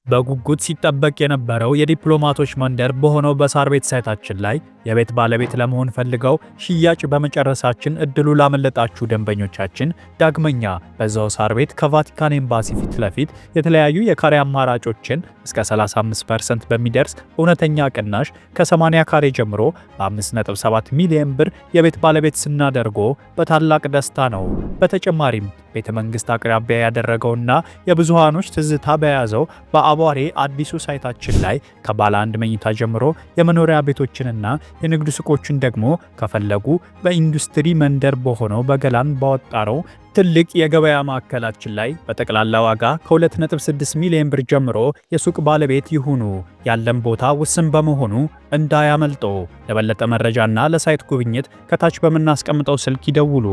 በጉጉት ሲጠበቅ የነበረው የዲፕሎማቶች መንደር በሆነው በሳር ቤት ሳይታችን ላይ የቤት ባለቤት ለመሆን ፈልገው ሽያጭ በመጨረሳችን እድሉ ላመለጣችሁ ደንበኞቻችን ዳግመኛ በዛው ሳር ቤት ከቫቲካን ኤምባሲ ፊት ለፊት የተለያዩ የካሬ አማራጮችን እስከ 35% በሚደርስ እውነተኛ ቅናሽ ከ80 ካሬ ጀምሮ በ5.7 ሚሊዮን ብር የቤት ባለቤት ስናደርጎ በታላቅ ደስታ ነው። በተጨማሪም ቤተ መንግስት አቅራቢያ ያደረገውና የብዙሃኖች ትዝታ በያዘው በአቧሬ አዲሱ ሳይታችን ላይ ከባለ አንድ መኝታ ጀምሮ የመኖሪያ ቤቶችንና የንግድ ሱቆችን ደግሞ ከፈለጉ በኢንዱስትሪ መንደር በሆነው በገላን ባወጣረው ትልቅ የገበያ ማዕከላችን ላይ በጠቅላላ ዋጋ ከ2.6 ሚሊዮን ብር ጀምሮ የሱቅ ባለቤት ይሁኑ። ያለን ቦታ ውስን በመሆኑ እንዳያመልጦ። ለበለጠ መረጃና ለሳይት ጉብኝት ከታች በምናስቀምጠው ስልክ ይደውሉ።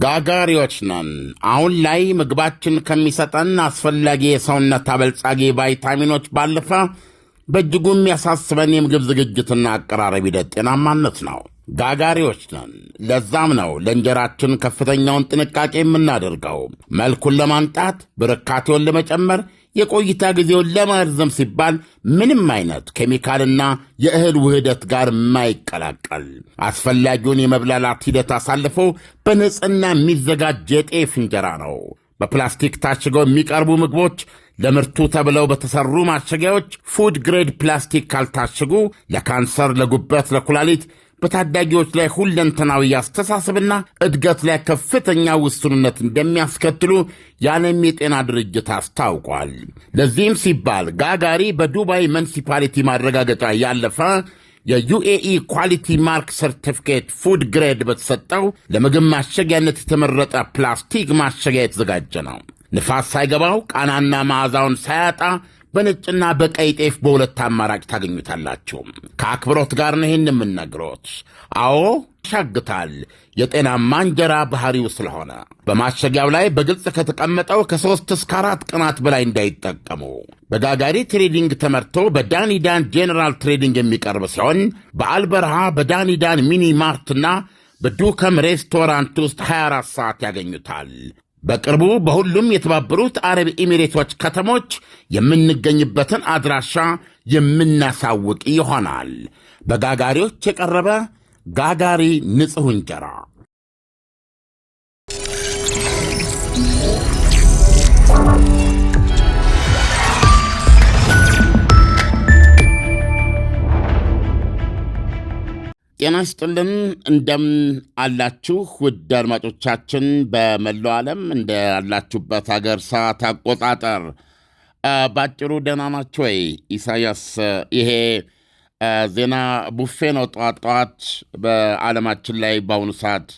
ጋጋሪዎች ነን። አሁን ላይ ምግባችን ከሚሰጠን አስፈላጊ የሰውነት አበልጻጊ ቫይታሚኖች ባለፈ በእጅጉ የሚያሳስበን የምግብ ዝግጅትና አቀራረብ ሂደት ጤናማነት ነው። ጋጋሪዎች ነን። ለዛም ነው ለእንጀራችን ከፍተኛውን ጥንቃቄ የምናደርገው። መልኩን ለማንጣት፣ ብርካቴውን ለመጨመር፣ የቆይታ ጊዜውን ለማርዘም ሲባል ምንም አይነት ኬሚካልና የእህል ውህደት ጋር የማይቀላቀል አስፈላጊውን የመብላላት ሂደት አሳልፎ በንጽህና የሚዘጋጅ የጤፍ እንጀራ ነው። በፕላስቲክ ታሽገው የሚቀርቡ ምግቦች ለምርቱ ተብለው በተሰሩ ማሸጊያዎች ፉድ ግሬድ ፕላስቲክ ካልታሸጉ ለካንሰር፣ ለጉበት፣ ለኩላሊት በታዳጊዎች ላይ ሁለንተናዊ አስተሳሰብና እድገት ላይ ከፍተኛ ውስንነት እንደሚያስከትሉ የዓለም የጤና ድርጅት አስታውቋል። ለዚህም ሲባል ጋጋሪ በዱባይ ሙኒሲፓሊቲ ማረጋገጫ ያለፈ የዩኤኢ ኳሊቲ ማርክ ሰርቲፊኬት ፉድ ግሬድ በተሰጠው ለምግብ ማሸጊያነት የተመረጠ ፕላስቲክ ማሸጊያ የተዘጋጀ ነው። ንፋስ ሳይገባው ቃናና መዓዛውን ሳያጣ በነጭና በቀይ ጤፍ በሁለት አማራጭ ታገኙታላችሁ። ከአክብሮት ጋር ነው ይህን የምነግሮት። አዎ ያሻግታል፣ የጤናማ እንጀራ ባህሪው ስለሆነ። በማሸጊያው ላይ በግልጽ ከተቀመጠው ከ3 እስከ 4 ቀናት በላይ እንዳይጠቀሙ። በጋጋሪ ትሬዲንግ ተመርቶ በዳኒዳን ጄኔራል ትሬዲንግ የሚቀርብ ሲሆን በአልበርሃ በዳኒዳን ሚኒ ማርትና በዱከም ሬስቶራንት ውስጥ 24 ሰዓት ያገኙታል። በቅርቡ በሁሉም የተባበሩት አረብ ኤሚሬቶች ከተሞች የምንገኝበትን አድራሻ የምናሳውቅ ይሆናል። በጋጋሪዎች የቀረበ ጋጋሪ ንጹሕ እንጀራ። ጤና ይስጥልን። እንደምን አላችሁ ውድ አድማጮቻችን፣ በመላው ዓለም እንደ ያላችሁበት ሀገር ሰዓት አቆጣጠር ባጭሩ ደህና ናችሁ ወይ? ኢሳያስ፣ ይሄ ዜና ቡፌ ነው። ጠዋት በዓለማችን ላይ በአሁኑ ሰዓት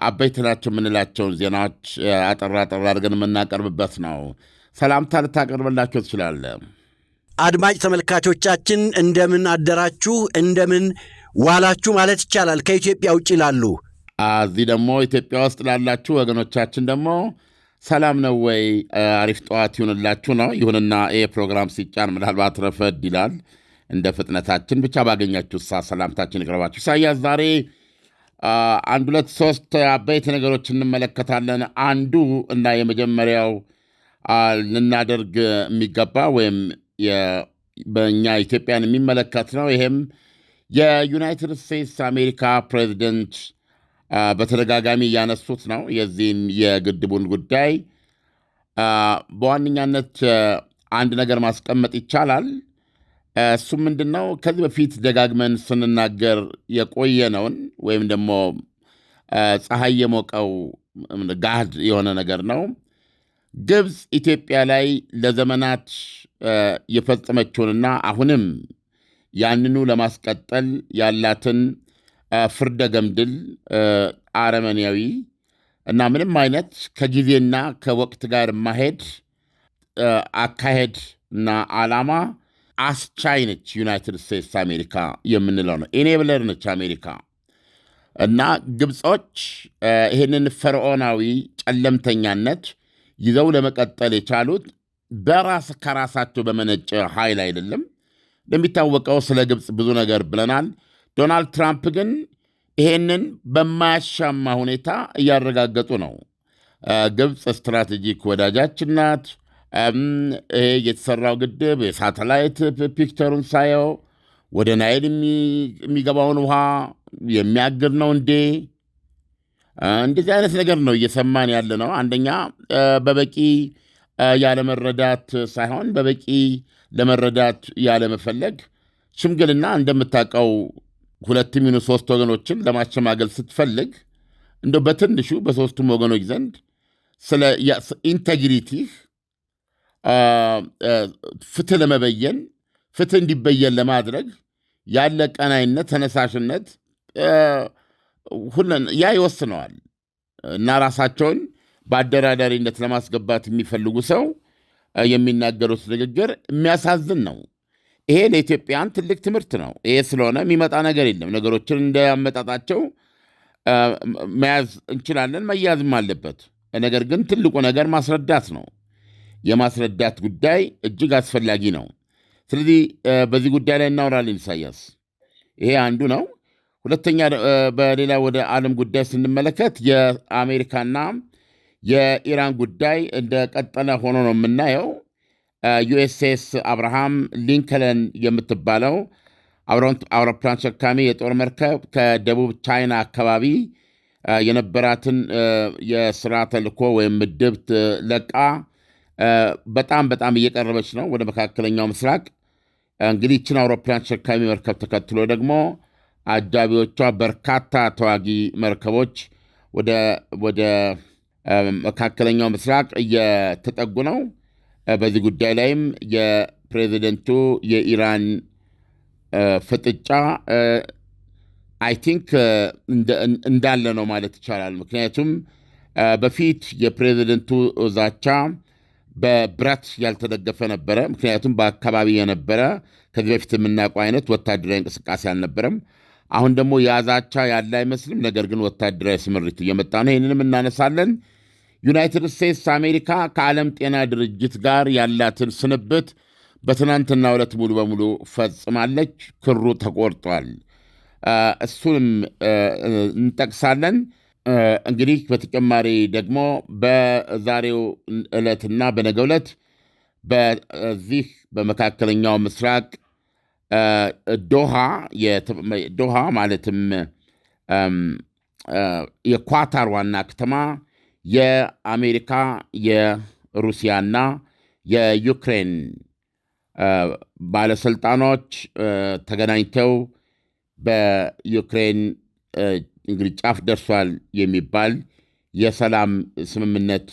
አበይት ናቸው የምንላቸውን ዜናዎች አጠር አድርገን የምናቀርብበት ነው። ሰላምታ ልታቀርብላቸው ትችላለህ? አድማጭ ተመልካቾቻችን እንደምን አደራችሁ፣ እንደምን ዋላችሁ ማለት ይቻላል። ከኢትዮጵያ ውጭ ላሉ እዚህ ደግሞ ኢትዮጵያ ውስጥ ላላችሁ ወገኖቻችን ደግሞ ሰላም ነው ወይ? አሪፍ ጠዋት ይሁንላችሁ ነው። ይሁንና ይህ ፕሮግራም ሲጫን ምናልባት ረፈድ ይላል። እንደ ፍጥነታችን ብቻ ባገኛችሁ ሰላምታችን ይቅረባችሁ። ኢሳያስ፣ ዛሬ 1 2 3 አበይት ነገሮች እንመለከታለን። አንዱ እና የመጀመሪያው ልናደርግ የሚገባ ወይም በእኛ ኢትዮጵያን የሚመለከት ነው። ይሄም የዩናይትድ ስቴትስ አሜሪካ ፕሬዚደንት በተደጋጋሚ እያነሱት ነው የዚህን የግድቡን ጉዳይ። በዋነኛነት አንድ ነገር ማስቀመጥ ይቻላል። እሱም ምንድን ነው? ከዚህ በፊት ደጋግመን ስንናገር የቆየነውን ወይም ደግሞ ፀሐይ የሞቀው ጋድ የሆነ ነገር ነው። ግብፅ ኢትዮጵያ ላይ ለዘመናት የፈጸመችውንና አሁንም ያንኑ ለማስቀጠል ያላትን ፍርደ ገምድል አረመኔያዊ እና ምንም አይነት ከጊዜና ከወቅት ጋር ማሄድ አካሄድ እና ዓላማ አስቻይ ነች። ዩናይትድ ስቴትስ አሜሪካ የምንለው ነው። ኢኔብለር ነች አሜሪካ። እና ግብጾች ይህንን ፈርዖናዊ ጨለምተኛነት ይዘው ለመቀጠል የቻሉት ከራሳቸው በመነጨ ኃይል አይደለም። እንደሚታወቀው ስለ ግብፅ ብዙ ነገር ብለናል። ዶናልድ ትራምፕ ግን ይሄንን በማያሻማ ሁኔታ እያረጋገጡ ነው። ግብፅ ስትራቴጂክ ወዳጃችን ናት፣ ይሄ የተሰራው ግድብ የሳተላይት ፒክቸሩን ሳየው ወደ ናይል የሚገባውን ውሃ የሚያግድ ነው እንዴ? እንደዚህ አይነት ነገር ነው እየሰማን ያለ ነው። አንደኛ በበቂ ያለመረዳት ሳይሆን በበቂ ለመረዳት ያለመፈለግ። ሽምግልና እንደምታውቀው 2-3 ወገኖችን ለማሸማገል ስትፈልግ እንደው በትንሹ በሦስቱም ወገኖች ዘንድ ስለ ኢንቴግሪቲህ ፍትህ ለመበየን ፍትህ እንዲበየን ለማድረግ ያለ ቀናይነት፣ ተነሳሽነት ሁሉን ያ ይወስነዋል እና ራሳቸውን በአደራዳሪነት ለማስገባት የሚፈልጉ ሰው የሚናገሩት ንግግር የሚያሳዝን ነው። ይሄ ለኢትዮጵያን ትልቅ ትምህርት ነው። ይሄ ስለሆነ የሚመጣ ነገር የለም። ነገሮችን እንዳመጣጣቸው መያዝ እንችላለን፣ መያዝም አለበት። ነገር ግን ትልቁ ነገር ማስረዳት ነው። የማስረዳት ጉዳይ እጅግ አስፈላጊ ነው። ስለዚህ በዚህ ጉዳይ ላይ እናወራለን ኢሳያስ። ይሄ አንዱ ነው። ሁለተኛ በሌላ ወደ ዓለም ጉዳይ ስንመለከት የአሜሪካና የኢራን ጉዳይ እንደቀጠለ ሆኖ ነው የምናየው። ዩኤስኤስ አብርሃም ሊንከን የምትባለው አውሮፕላን ተሸካሚ የጦር መርከብ ከደቡብ ቻይና አካባቢ የነበራትን የስራ ተልእኮ ወይም ምድብ ለቃ በጣም በጣም እየቀረበች ነው ወደ መካከለኛው ምስራቅ። እንግዲህ ይህችን አውሮፕላን ተሸካሚ መርከብ ተከትሎ ደግሞ አጃቢዎቿ በርካታ ተዋጊ መርከቦች ወደ መካከለኛው ምስራቅ እየተጠጉ ነው። በዚህ ጉዳይ ላይም የፕሬዚደንቱ የኢራን ፍጥጫ አይ ቲንክ እንዳለ ነው ማለት ይቻላል። ምክንያቱም በፊት የፕሬዚደንቱ ዛቻ በብረት ያልተደገፈ ነበረ። ምክንያቱም በአካባቢ የነበረ ከዚህ በፊት የምናውቀው አይነት ወታደራዊ እንቅስቃሴ አልነበረም። አሁን ደግሞ የዛቻ ያለ አይመስልም። ነገር ግን ወታደራዊ ስምሪት እየመጣ ነው። ይህንንም እናነሳለን። ዩናይትድ ስቴትስ አሜሪካ ከዓለም ጤና ድርጅት ጋር ያላትን ስንብት በትናንትናው ዕለት ሙሉ በሙሉ ፈጽማለች። ክሩ ተቆርጧል። እሱንም እንጠቅሳለን። እንግዲህ በተጨማሪ ደግሞ በዛሬው ዕለትና በነገው ዕለት በዚህ በመካከለኛው ምስራቅ ዶሃ ማለትም የኳታር ዋና ከተማ የአሜሪካ የሩሲያና የዩክሬን ባለሥልጣኖች ተገናኝተው በዩክሬን እንግዲህ ጫፍ ደርሷል የሚባል የሰላም ስምምነት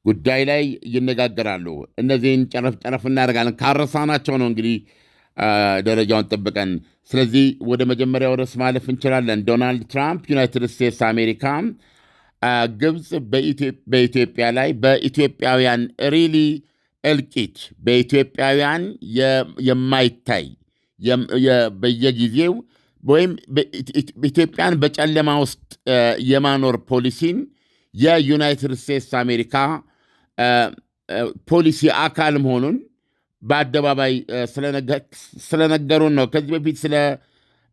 ጉዳይ ላይ ይነጋገራሉ። እነዚህን ጨረፍ እናደርጋለን። ካረሳናቸው ነው እንግዲህ ደረጃውን ጠብቀን። ስለዚህ ወደ መጀመሪያው ርዕስ ማለፍ እንችላለን። ዶናልድ ትራምፕ ዩናይትድ ስቴትስ አሜሪካ ግብፅ በኢትዮጵያ ላይ በኢትዮጵያውያን ሪሊ እልቂት በኢትዮጵያውያን የማይታይ በየጊዜው ወይም ኢትዮጵያን በጨለማ ውስጥ የማኖር ፖሊሲን የዩናይትድ ስቴትስ አሜሪካ ፖሊሲ አካል መሆኑን በአደባባይ ስለነገሩን ነው። ከዚህ በፊት ስለ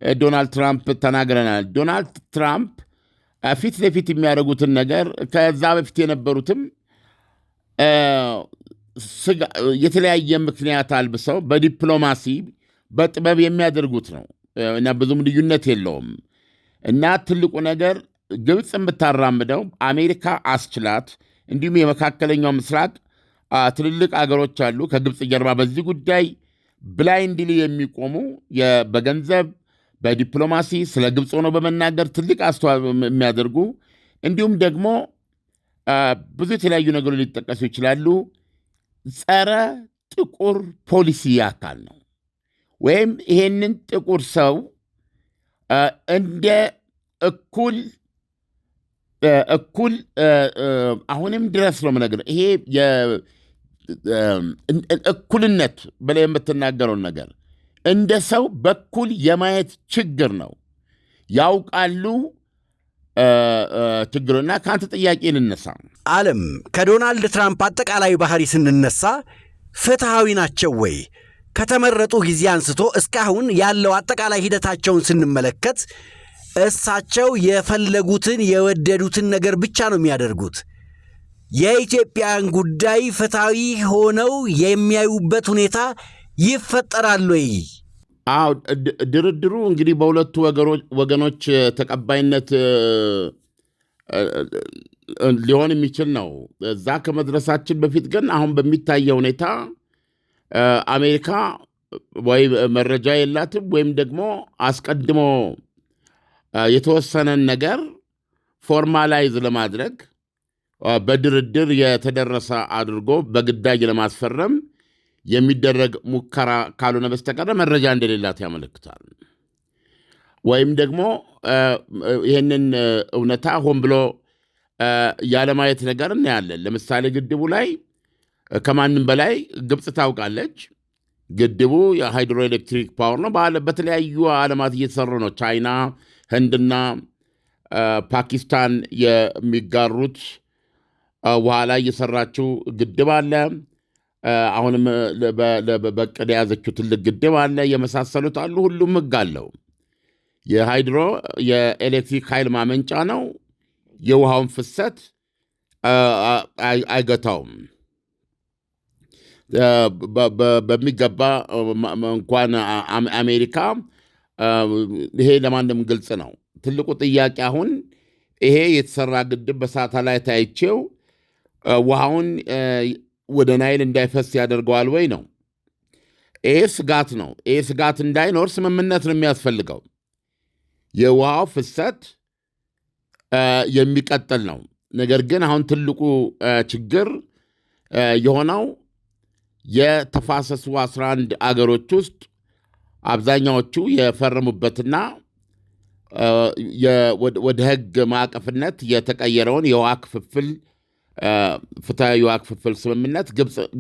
ዶናልድ ትራምፕ ተናግረናል። ዶናልድ ትራምፕ ፊት ለፊት የሚያደርጉትን ነገር ከዛ በፊት የነበሩትም የተለያየ ምክንያት አልብሰው በዲፕሎማሲ በጥበብ የሚያደርጉት ነው እና ብዙም ልዩነት የለውም። እና ትልቁ ነገር ግብፅ የምታራምደው አሜሪካ አስችላት፣ እንዲሁም የመካከለኛው ምስራቅ ትልልቅ አገሮች አሉ ከግብፅ ጀርባ በዚህ ጉዳይ ብላይንድሊ የሚቆሙ በገንዘብ በዲፕሎማሲ ስለ ግብፅ ሆነው በመናገር ትልቅ አስተዋጽኦ የሚያደርጉ እንዲሁም ደግሞ ብዙ የተለያዩ ነገሮች ሊጠቀሱ ይችላሉ። ጸረ ጥቁር ፖሊሲ አካል ነው። ወይም ይሄንን ጥቁር ሰው እንደ እኩል አሁንም ድረስ ነው የምነግርህ። ይሄ እኩልነት ብለህ የምትናገረውን ነገር እንደ ሰው በኩል የማየት ችግር ነው። ያውቃሉ ችግሩና ከአንተ ጥያቄ ልነሳ። ዓለም ከዶናልድ ትራምፕ አጠቃላይ ባህሪ ስንነሳ ፍትሐዊ ናቸው ወይ? ከተመረጡ ጊዜ አንስቶ እስካሁን ያለው አጠቃላይ ሂደታቸውን ስንመለከት እሳቸው የፈለጉትን የወደዱትን ነገር ብቻ ነው የሚያደርጉት። የኢትዮጵያን ጉዳይ ፍትሐዊ ሆነው የሚያዩበት ሁኔታ ይፈጠራል ወይ? አዎ፣ ድርድሩ እንግዲህ በሁለቱ ወገኖች ተቀባይነት ሊሆን የሚችል ነው። እዛ ከመድረሳችን በፊት ግን አሁን በሚታየው ሁኔታ አሜሪካ ወይ መረጃ የላትም ወይም ደግሞ አስቀድሞ የተወሰነን ነገር ፎርማላይዝ ለማድረግ በድርድር የተደረሰ አድርጎ በግዳጅ ለማስፈረም የሚደረግ ሙከራ ካልሆነ በስተቀር መረጃ እንደሌላት ያመለክታል። ወይም ደግሞ ይህንን እውነታ ሆን ብሎ ያለማየት ነገር እናያለን። ለምሳሌ ግድቡ ላይ ከማንም በላይ ግብፅ ታውቃለች። ግድቡ የሃይድሮ ኤሌክትሪክ ፓወር ነው። በተለያዩ ዓለማት እየተሰሩ ነው። ቻይና፣ ህንድና ፓኪስታን የሚጋሩት ውሃ ላይ እየሰራችው ግድብ አለ። አሁንም በቅድ የያዘችው ትልቅ ግድብ አለ። የመሳሰሉት አሉ። ሁሉም ህግ አለው። የሃይድሮ የኤሌክትሪክ ኃይል ማመንጫ ነው። የውሃውን ፍሰት አይገታውም በሚገባ እንኳን አሜሪካ። ይሄ ለማንም ግልጽ ነው። ትልቁ ጥያቄ አሁን ይሄ የተሰራ ግድብ በሳተላይት አይቼው ውሃውን ወደ ናይል እንዳይፈስ ያደርገዋል ወይ ነው። ይሄ ስጋት ነው። ይሄ ስጋት እንዳይኖር ስምምነት ነው የሚያስፈልገው። የውሃው ፍሰት የሚቀጥል ነው። ነገር ግን አሁን ትልቁ ችግር የሆነው የተፋሰሱ 11 አገሮች ውስጥ አብዛኛዎቹ የፈረሙበትና ወደ ህግ ማዕቀፍነት የተቀየረውን የውሃ ክፍፍል ፍትሐዊ የውሃ ክፍፍል ስምምነት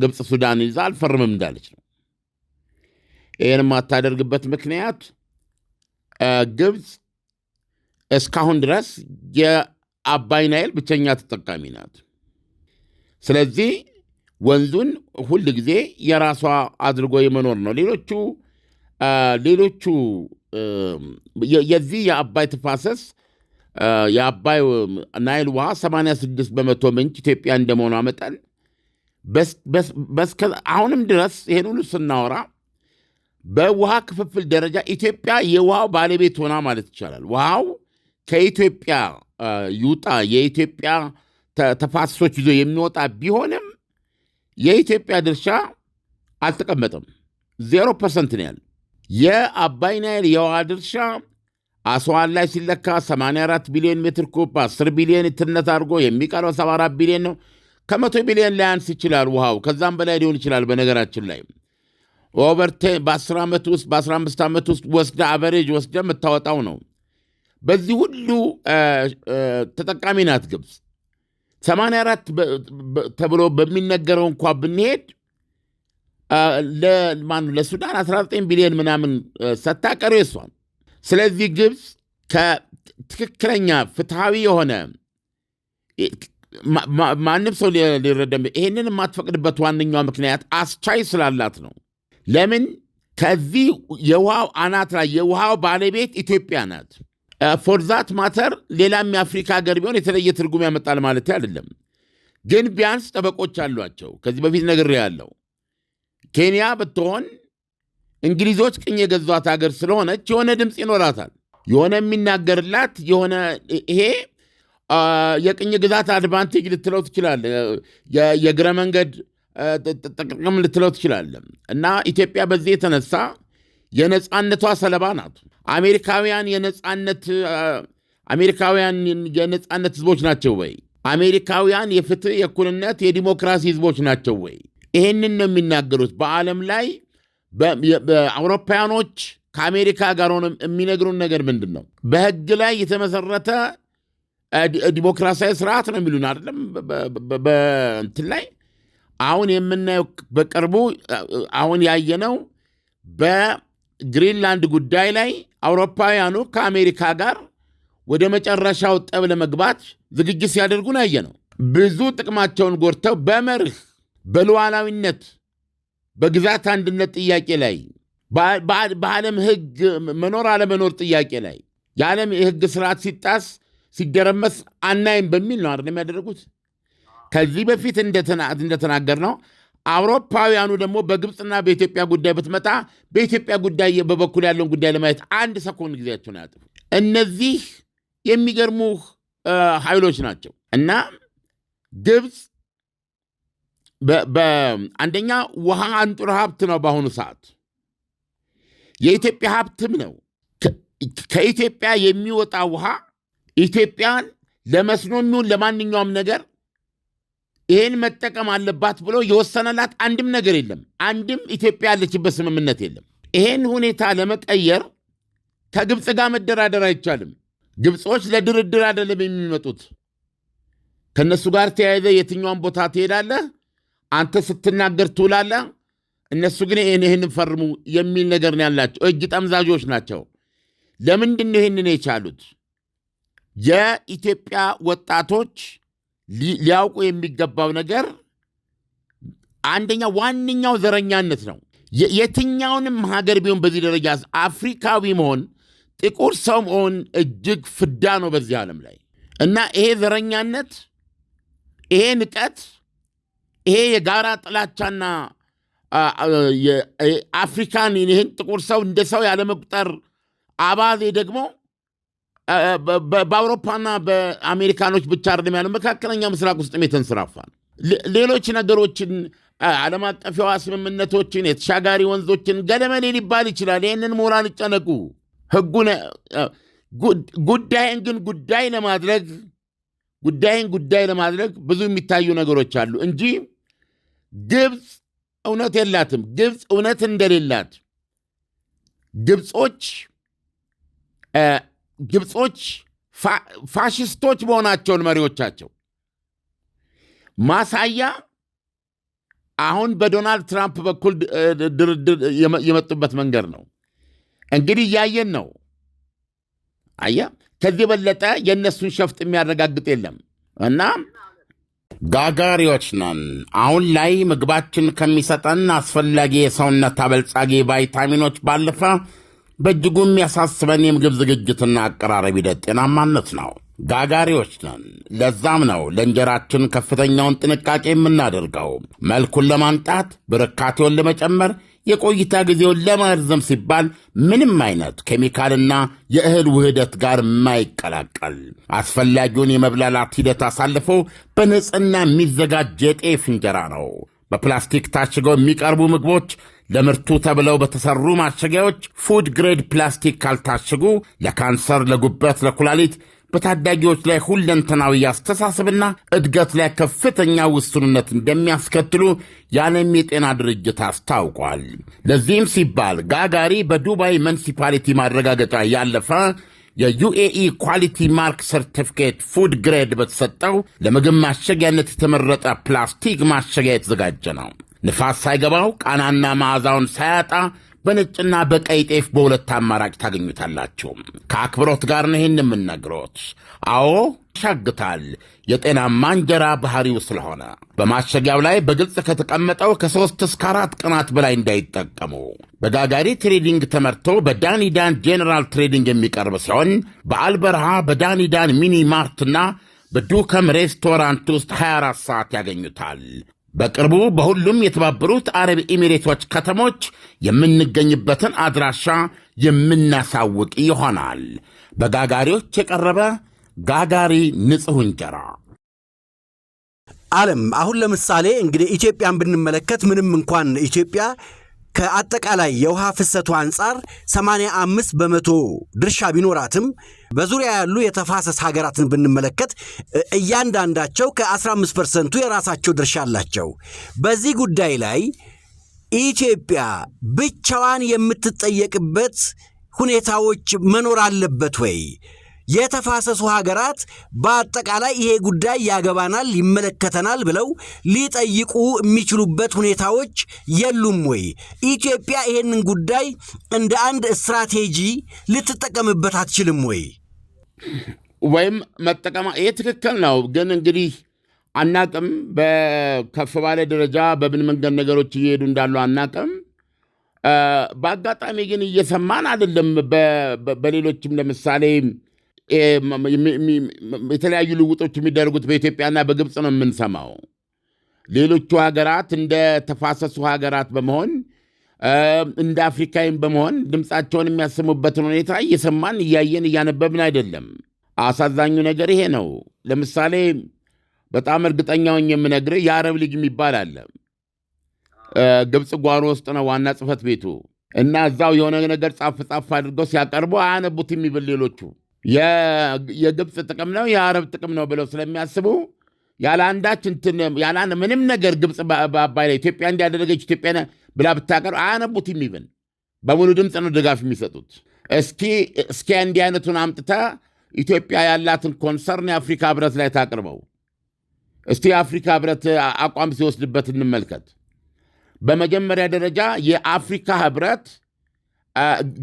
ግብፅ ሱዳን ይዛ አልፈርምም እንዳለች ነው። ይህን የማታደርግበት ምክንያት ግብፅ እስካሁን ድረስ የአባይ ናይል ብቸኛ ተጠቃሚ ናት። ስለዚህ ወንዙን ሁል ጊዜ የራሷ አድርጎ የመኖር ነው። ሌሎቹ የዚህ የአባይ ተፋሰስ የአባይ ናይል ውሃ 86 በመቶ ምንጭ ኢትዮጵያ እንደመሆኗ መጠን አሁንም ድረስ ይሄን ሁሉ ስናወራ በውሃ ክፍፍል ደረጃ ኢትዮጵያ የውሃው ባለቤት ሆና ማለት ይቻላል። ውሃው ከኢትዮጵያ ይውጣ፣ የኢትዮጵያ ተፋሰሶች ይዞ የሚወጣ ቢሆንም የኢትዮጵያ ድርሻ አልተቀመጠም። 0% ነው ያለ። የአባይ ናይል የውሃ ድርሻ አስዋን ላይ ሲለካ 84 ቢሊዮን ሜትር ኩብ 10 ቢሊዮን ትነት አድርጎ የሚቀረው 74 ቢሊዮን ነው። ከ100 ቢሊዮን ላያንስ ይችላል ውሃው፣ ከዛም በላይ ሊሆን ይችላል። በነገራችን ላይ ኦቨርቴ በ10 ዓመት ውስጥ በ15 ዓመት ውስጥ ወስደ አቨሬጅ ወስደ የምታወጣው ነው። በዚህ ሁሉ ተጠቃሚ ናት ግብፅ። 84 ተብሎ በሚነገረው እንኳ ብንሄድ ለሱዳን 19 ቢሊዮን ምናምን ሰታቀሩ የሷን። ስለዚህ ግብፅ ከትክክለኛ ፍትሐዊ የሆነ ማንም ሰው ሊረዳ ይሄንን የማትፈቅድበት ዋነኛው ምክንያት አስቻይ ስላላት ነው። ለምን? ከዚህ የውሃው አናት ላይ የውሃው ባለቤት ኢትዮጵያ ናት። ፎርዛት ማተር ሌላም የአፍሪካ ሀገር ቢሆን የተለየ ትርጉም ያመጣል ማለት አይደለም። ግን ቢያንስ ጠበቆች አሏቸው። ከዚህ በፊት ነግሬያለሁ። ኬንያ ብትሆን እንግሊዞች ቅኝ የገዟት ሀገር ስለሆነች የሆነ ድምፅ ይኖራታል፣ የሆነ የሚናገርላት የሆነ ይሄ የቅኝ ግዛት አድቫንቴጅ ልትለው ትችላለ፣ የእግረ መንገድ ጥቅም ልትለው ትችላለ። እና ኢትዮጵያ በዚህ የተነሳ የነፃነቷ ሰለባ ናት። አሜሪካውያን የነፃነት ህዝቦች ናቸው ወይ? አሜሪካውያን የፍትህ፣ የእኩልነት፣ የዲሞክራሲ ህዝቦች ናቸው ወይ? ይሄንን ነው የሚናገሩት። በዓለም ላይ በአውሮፓውያኖች ከአሜሪካ ጋር ሆነ የሚነግሩን ነገር ምንድን ነው? በህግ ላይ የተመሰረተ ዲሞክራሲያዊ ስርዓት ነው የሚሉን አይደለም። በእንትን ላይ አሁን የምናየው በቅርቡ አሁን ያየነው በግሪንላንድ ጉዳይ ላይ አውሮፓውያኑ ከአሜሪካ ጋር ወደ መጨረሻው ጠብ ለመግባት ዝግጅት ሲያደርጉን ያየነው። ብዙ ጥቅማቸውን ጎድተው በመርህ በሉዓላዊነት በግዛት አንድነት ጥያቄ ላይ በዓለም ህግ መኖር አለመኖር ጥያቄ ላይ የዓለም የህግ ስርዓት ሲጣስ ሲደረመስ አናይም በሚል ነው አይደለም ያደረጉት። ከዚህ በፊት እንደተናገር ነው አውሮፓውያኑ ደግሞ በግብፅና በኢትዮጵያ ጉዳይ ብትመጣ በኢትዮጵያ ጉዳይ በበኩል ያለውን ጉዳይ ለማየት አንድ ሰኮንድ ጊዜያቸውን ያጥፉ። እነዚህ የሚገርሙ ኃይሎች ናቸው እና ግብፅ በአንደኛ ውሃ አንጡር ሀብት ነው። በአሁኑ ሰዓት የኢትዮጵያ ሀብትም ነው። ከኢትዮጵያ የሚወጣ ውሃ ኢትዮጵያን ለመስኖ የሚሆን ለማንኛውም ነገር ይህን መጠቀም አለባት ብሎ የወሰነላት አንድም ነገር የለም። አንድም ኢትዮጵያ ያለችበት ስምምነት የለም። ይህን ሁኔታ ለመቀየር ከግብፅ ጋር መደራደር አይቻልም። ግብፆች ለድርድር አይደለም የሚመጡት። ከእነሱ ጋር ተያይዘ የትኛውን ቦታ ትሄዳለህ፣ አንተ ስትናገር ትውላለህ። እነሱ ግን ይህን ፈርሙ የሚል ነገር ነው ያላቸው። እጅ ጠምዛዦች ናቸው። ለምንድን ነው ይህንን የቻሉት? የኢትዮጵያ ወጣቶች ሊያውቁ የሚገባው ነገር አንደኛ ዋነኛው ዘረኛነት ነው። የትኛውንም ሀገር ቢሆን በዚህ ደረጃ አፍሪካዊ መሆን፣ ጥቁር ሰው መሆን እጅግ ፍዳ ነው በዚህ ዓለም ላይ እና ይሄ ዘረኛነት፣ ይሄ ንቀት፣ ይሄ የጋራ ጥላቻና አፍሪካን ይህን ጥቁር ሰው እንደ ሰው ያለመቁጠር አባዜ ደግሞ በአውሮፓና በአሜሪካኖች ብቻ አይደለም ያለው፣ መካከለኛ ምስራቅ ውስጥም የተንሰራፋ ነው። ሌሎች ነገሮችን ዓለም አቀፍ የውሃ ስምምነቶችን፣ የተሻጋሪ ወንዞችን ገለመሌ ሊባል ይችላል። ይህንን ምሁራን ይጨነቁ። ህጉን ጉዳይን ግን ጉዳይ ለማድረግ ብዙ የሚታዩ ነገሮች አሉ እንጂ ግብፅ እውነት የላትም። ግብፅ እውነት እንደሌላት ግብጾች ፋሽስቶች መሆናቸውን መሪዎቻቸው ማሳያ አሁን በዶናልድ ትራምፕ በኩል ድርድር የመጡበት መንገድ ነው። እንግዲህ እያየን ነው። ከዚህ በለጠ የእነሱን ሸፍጥ የሚያረጋግጥ የለም እና ጋጋሪዎች ነን። አሁን ላይ ምግባችን ከሚሰጠን አስፈላጊ የሰውነት አበልጻጊ ቫይታሚኖች ባለፈ በእጅጉ የሚያሳስበን የምግብ ዝግጅትና አቀራረብ ሂደት ጤናማነት ነው። ጋጋሪዎች ነን። ለዛም ነው ለእንጀራችን ከፍተኛውን ጥንቃቄ የምናደርገው። መልኩን ለማንጣት፣ ብርካቴውን ለመጨመር፣ የቆይታ ጊዜውን ለማርዘም ሲባል ምንም አይነት ኬሚካልና የእህል ውህደት ጋር የማይቀላቀል አስፈላጊውን የመብላላት ሂደት አሳልፎ በንጽህና የሚዘጋጅ የጤፍ እንጀራ ነው። በፕላስቲክ ታሽገው የሚቀርቡ ምግቦች ለምርቱ ተብለው በተሰሩ ማሸጊያዎች ፉድ ግሬድ ፕላስቲክ ካልታሸጉ ለካንሰር፣ ለጉበት፣ ለኩላሊት፣ በታዳጊዎች ላይ ሁለንተናዊ አስተሳሰብና እድገት ላይ ከፍተኛ ውስንነት እንደሚያስከትሉ የዓለም የጤና ድርጅት አስታውቋል። ለዚህም ሲባል ጋጋሪ በዱባይ ሙኒሲፓሊቲ ማረጋገጫ ያለፈ የዩኤኢ ኳሊቲ ማርክ ሰርቲፊኬት ፉድ ግሬድ በተሰጠው ለምግብ ማሸጊያነት የተመረጠ ፕላስቲክ ማሸጊያ የተዘጋጀ ነው። ንፋስ ሳይገባው ቃናና መዓዛውን ሳያጣ በነጭና በቀይ ጤፍ በሁለት አማራጭ ታገኙታላችሁ። ከአክብሮት ጋር ነው ይህን የምነግሮት። አዎ ያሻግታል፣ የጤናማ እንጀራ ባህሪው ስለሆነ። በማሸጊያው ላይ በግልጽ ከተቀመጠው ከ3 እስከ 4 ቀናት በላይ እንዳይጠቀሙ። በጋጋሪ ትሬዲንግ ተመርቶ በዳኒዳን ጄኔራል ትሬዲንግ የሚቀርብ ሲሆን በአልበርሃ በዳኒዳን ሚኒ ማርትና በዱከም ሬስቶራንት ውስጥ 24 ሰዓት ያገኙታል። በቅርቡ በሁሉም የተባበሩት አረብ ኤሚሬቶች ከተሞች የምንገኝበትን አድራሻ የምናሳውቅ ይሆናል። በጋጋሪዎች የቀረበ ጋጋሪ ንጹሕ እንጀራ። ዓለም አሁን ለምሳሌ እንግዲህ ኢትዮጵያን ብንመለከት ምንም እንኳን ኢትዮጵያ ከአጠቃላይ የውሃ ፍሰቱ አንጻር 85 በመቶ ድርሻ ቢኖራትም በዙሪያ ያሉ የተፋሰስ ሀገራትን ብንመለከት እያንዳንዳቸው ከ15% የራሳቸው ድርሻ አላቸው። በዚህ ጉዳይ ላይ ኢትዮጵያ ብቻዋን የምትጠየቅበት ሁኔታዎች መኖር አለበት ወይ? የተፋሰሱ ሀገራት በአጠቃላይ ይሄ ጉዳይ ያገባናል፣ ይመለከተናል ብለው ሊጠይቁ የሚችሉበት ሁኔታዎች የሉም ወይ? ኢትዮጵያ ይሄንን ጉዳይ እንደ አንድ ስትራቴጂ ልትጠቀምበት አትችልም ወይ? ወይም መጠቀማ ይሄ ትክክል ነው። ግን እንግዲህ አናቅም፣ በከፍ ባለ ደረጃ በምን መንገድ ነገሮች እየሄዱ እንዳሉ አናቅም። በአጋጣሚ ግን እየሰማን አይደለም። በሌሎችም ለምሳሌ የተለያዩ ልውጦች የሚደረጉት በኢትዮጵያና በግብፅ ነው የምንሰማው። ሌሎቹ ሀገራት እንደ ተፋሰሱ ሀገራት በመሆን እንደ አፍሪካዊም በመሆን ድምፃቸውን የሚያሰሙበትን ሁኔታ እየሰማን እያየን እያነበብን አይደለም። አሳዛኙ ነገር ይሄ ነው። ለምሳሌ በጣም እርግጠኛውን የምነግርህ የአረብ ሊግ የሚባል አለ። ግብፅ ጓሮ ውስጥ ነው ዋና ጽሕፈት ቤቱ እና እዛው የሆነ ነገር ጻፍ አድርገው ሲያቀርቡ አያነቡት የሚብል ሌሎቹ የግብፅ ጥቅም ነው የአረብ ጥቅም ነው ብለው ስለሚያስቡ ያለ አንዳች ምንም ነገር ግብፅ በአባይ ላይ ኢትዮጵያ እንዲያደረገች ኢትዮጵያ ብላ ብታቀርብ አያነቡት የሚብል በሙሉ ድምፅ ነው ድጋፍ የሚሰጡት። እስኪ እንዲህ አይነቱን አምጥታ ኢትዮጵያ ያላትን ኮንሰርን የአፍሪካ ህብረት ላይ ታቅርበው። እስቲ የአፍሪካ ህብረት አቋም ሲወስድበት እንመልከት። በመጀመሪያ ደረጃ የአፍሪካ ህብረት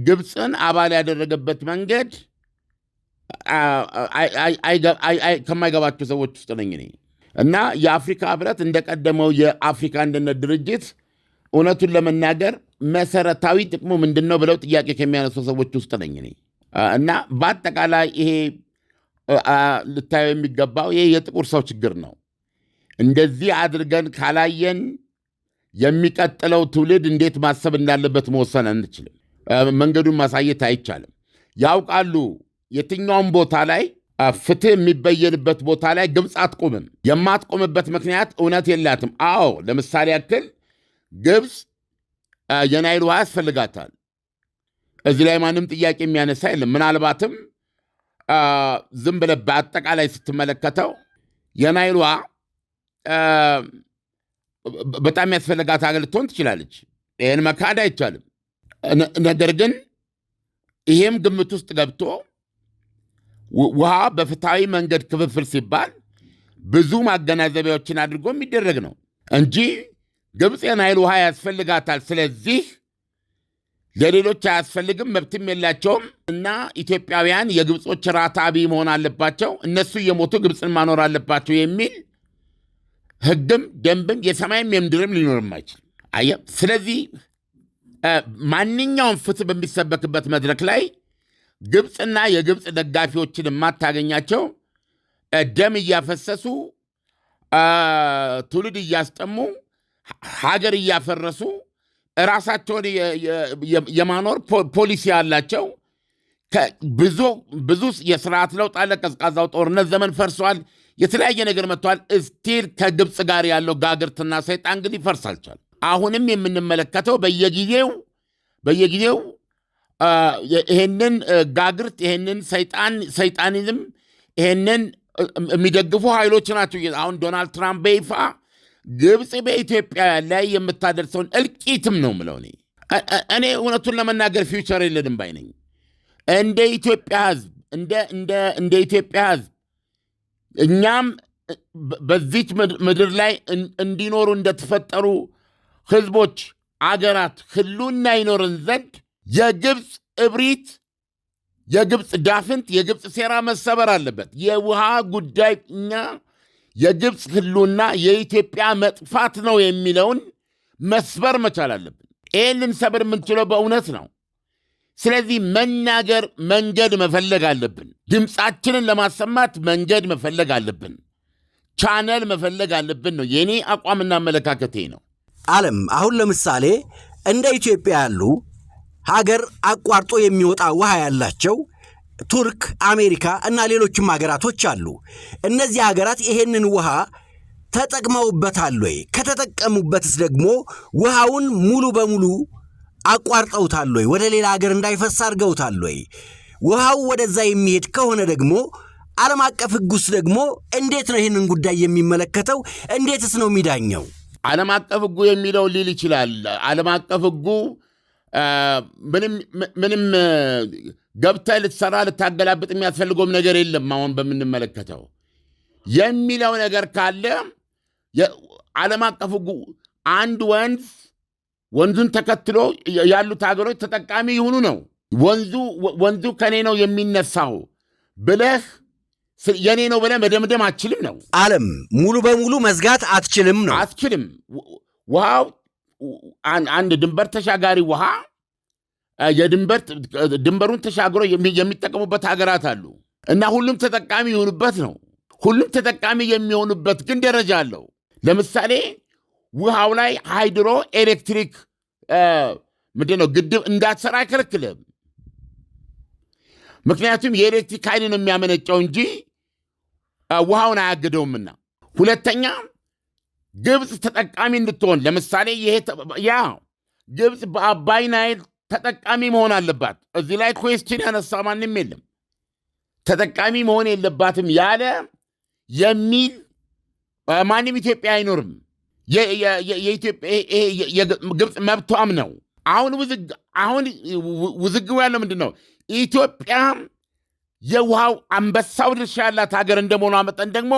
ግብፅን አባል ያደረገበት መንገድ ከማይገባቸው ሰዎች ውስጥ ነኝ እኔ እና የአፍሪካ ህብረት እንደቀደመው የአፍሪካ አንድነት ድርጅት እውነቱን ለመናገር መሰረታዊ ጥቅሙ ምንድን ነው ብለው ጥያቄ ከሚያነሱ ሰዎች ውስጥ ነኝ እኔ እና በአጠቃላይ ይሄ ልታየው የሚገባው ይሄ የጥቁር ሰው ችግር ነው። እንደዚህ አድርገን ካላየን የሚቀጥለው ትውልድ እንዴት ማሰብ እንዳለበት መወሰን አንችልም። መንገዱን ማሳየት አይቻልም። ያውቃሉ የትኛውም ቦታ ላይ ፍትህ የሚበየንበት ቦታ ላይ ግብፅ አትቆምም። የማትቆምበት ምክንያት እውነት የላትም። አዎ ለምሳሌ ያክል ግብፅ የናይል ውሃ ያስፈልጋታል። እዚህ ላይ ማንም ጥያቄ የሚያነሳ የለም። ምናልባትም ዝም ብለህ በአጠቃላይ ስትመለከተው የናይል ውሃ በጣም ያስፈልጋት ሀገር ልትሆን ትችላለች። ይህን መካድ አይቻልም። ነገር ግን ይሄም ግምት ውስጥ ገብቶ ውሃ በፍትሐዊ መንገድ ክፍፍል ሲባል ብዙ ማገናዘቢያዎችን አድርጎ የሚደረግ ነው እንጂ ግብፅ የናይል ውሃ ያስፈልጋታል፣ ስለዚህ ለሌሎች አያስፈልግም፣ መብትም የላቸውም እና ኢትዮጵያውያን የግብፆች ራታቢ መሆን አለባቸው፣ እነሱ እየሞቱ ግብፅን ማኖር አለባቸው የሚል ሕግም ደንብም የሰማይም የምድርም ሊኖርም አይችልም። አየህ፣ ስለዚህ ማንኛውም ፍትህ በሚሰበክበት መድረክ ላይ ግብፅና የግብፅ ደጋፊዎችን የማታገኛቸው ደም እያፈሰሱ ትውልድ እያስጠሙ ሀገር እያፈረሱ ራሳቸውን የማኖር ፖሊሲ ያላቸው ብዙ የስርዓት ለውጥ አለ። ቀዝቃዛው ጦርነት ዘመን ፈርሷል። የተለያየ ነገር መጥቷል። እስቲል ከግብፅ ጋር ያለው ጋግርትና ሰይጣን ግን ይፈርስ አልቻለም። አሁንም የምንመለከተው በየጊዜው ይሄንን ጋግርት ይሄንን ሰይጣኒዝም ይሄንን የሚደግፉ ኃይሎች ናቸው። አሁን ዶናልድ ትራምፕ በይፋ ግብፅ በኢትዮጵያ ላይ የምታደርሰውን እልቂትም ነው ምለው። እኔ እውነቱን ለመናገር ፊውቸር የለንም ባይ ነኝ። እንደ ኢትዮጵያ ሕዝብ እንደ ኢትዮጵያ ሕዝብ እኛም በዚች ምድር ላይ እንዲኖሩ እንደተፈጠሩ ሕዝቦች አገራት ህሉና ይኖርን ዘንድ የግብፅ እብሪት፣ የግብፅ ዳፍንት፣ የግብፅ ሴራ መሰበር አለበት። የውሃ ጉዳይ እኛ የግብፅ ህሉና የኢትዮጵያ መጥፋት ነው የሚለውን መስበር መቻል አለብን። ይህን ልንሰብር የምንችለው በእውነት ነው። ስለዚህ መናገር መንገድ መፈለግ አለብን። ድምፃችንን ለማሰማት መንገድ መፈለግ አለብን። ቻነል መፈለግ አለብን ነው የኔ አቋምና አመለካከቴ ነው። ዓለም አሁን ለምሳሌ እንደ ኢትዮጵያ ያሉ ሀገር አቋርጦ የሚወጣ ውሃ ያላቸው ቱርክ፣ አሜሪካ እና ሌሎችም ሀገራቶች አሉ። እነዚህ ሀገራት ይሄንን ውሃ ተጠቅመውበታል ወይ? ከተጠቀሙበትስ ደግሞ ውሃውን ሙሉ በሙሉ አቋርጠውታል ወይ? ወደ ሌላ ሀገር እንዳይፈስ አድርገውታል ወይ? ውሃው ወደዛ የሚሄድ ከሆነ ደግሞ ዓለም አቀፍ ሕጉስ ደግሞ እንዴት ነው ይህንን ጉዳይ የሚመለከተው? እንዴትስ ነው የሚዳኘው? ዓለም አቀፍ ሕጉ የሚለው ሊል ይችላል። ዓለም አቀፍ ሕጉ ምንም ገብተህ ልትሰራ ልታገላብጥ የሚያስፈልገውም ነገር የለም። አሁን በምንመለከተው የሚለው ነገር ካለ ዓለም አቀፍ ሕጉ አንድ ወንዙን ተከትሎ ያሉት ሀገሮች ተጠቃሚ ይሁኑ ነው። ወንዙ ከኔ ነው የሚነሳው ብለህ የኔ ነው ብለህ መደምደም አትችልም ነው። ዓለም ሙሉ በሙሉ መዝጋት አትችልም ነው። አትችልም። ውሃው አንድ ድንበር ተሻጋሪ ውሃ ድንበሩን ተሻግሮ የሚጠቀሙበት ሀገራት አሉ። እና ሁሉም ተጠቃሚ ይሆኑበት ነው። ሁሉም ተጠቃሚ የሚሆኑበት ግን ደረጃ አለው። ለምሳሌ ውሃው ላይ ሃይድሮ ኤሌክትሪክ ምንድነው ግድብ እንዳትሰራ አይከለክልም። ምክንያቱም የኤሌክትሪክ ኃይልን የሚያመነጨው እንጂ ውሃውን አያግደውምና። ሁለተኛ ግብፅ ተጠቃሚ እንድትሆን ለምሳሌ ግብፅ በአባይ ናይል ተጠቃሚ መሆን አለባት። እዚህ ላይ ኩዌስችን ያነሳ ማንም የለም። ተጠቃሚ መሆን የለባትም ያለ የሚል ማንም ኢትዮጵያ አይኖርም። ግብፅ መብቷም ነው። አሁን ውዝግቡ ያለው ምንድን ነው? ኢትዮጵያ የውሃው አንበሳው ድርሻ ያላት ሀገር እንደመሆኗ መጠን ደግሞ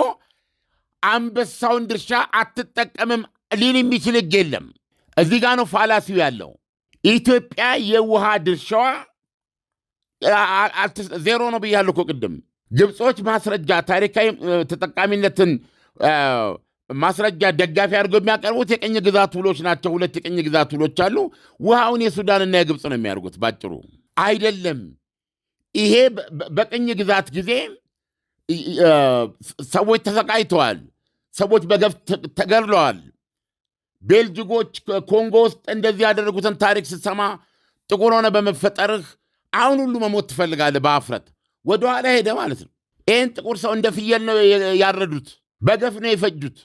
አንበሳውን ድርሻ አትጠቀምም ሊል የሚችል ሕግ የለም። እዚህ ጋ ነው ፋላሲው ያለው። ኢትዮጵያ የውሃ ድርሻዋ ዜሮ ነው ብያለሁ እኮ ቅድም። ግብጾች ማስረጃ ታሪካዊ ተጠቃሚነትን ማስረጃ ደጋፊ አድርገው የሚያቀርቡት የቅኝ ግዛት ውሎች ናቸው። 2 የቅኝ ግዛት ውሎች አሉ። ውሃውን የሱዳንና የግብፅ ነው የሚያደርጉት። ባጭሩ አይደለም። ይሄ በቅኝ ግዛት ጊዜ ሰዎች ተሰቃይተዋል። ሰዎች በገፍ ተገድለዋል። ቤልጅጎች ኮንጎ ውስጥ እንደዚህ ያደረጉትን ታሪክ ስትሰማ ጥቁር ሆነ በመፈጠርህ አሁን ሁሉ መሞት ትፈልጋለህ። በአፍረት ወደኋላ ሄደ ማለት ነው። ይህን ጥቁር ሰው እንደ ፍየል ነው ያረዱት፣ በገፍ ነው የፈጁት።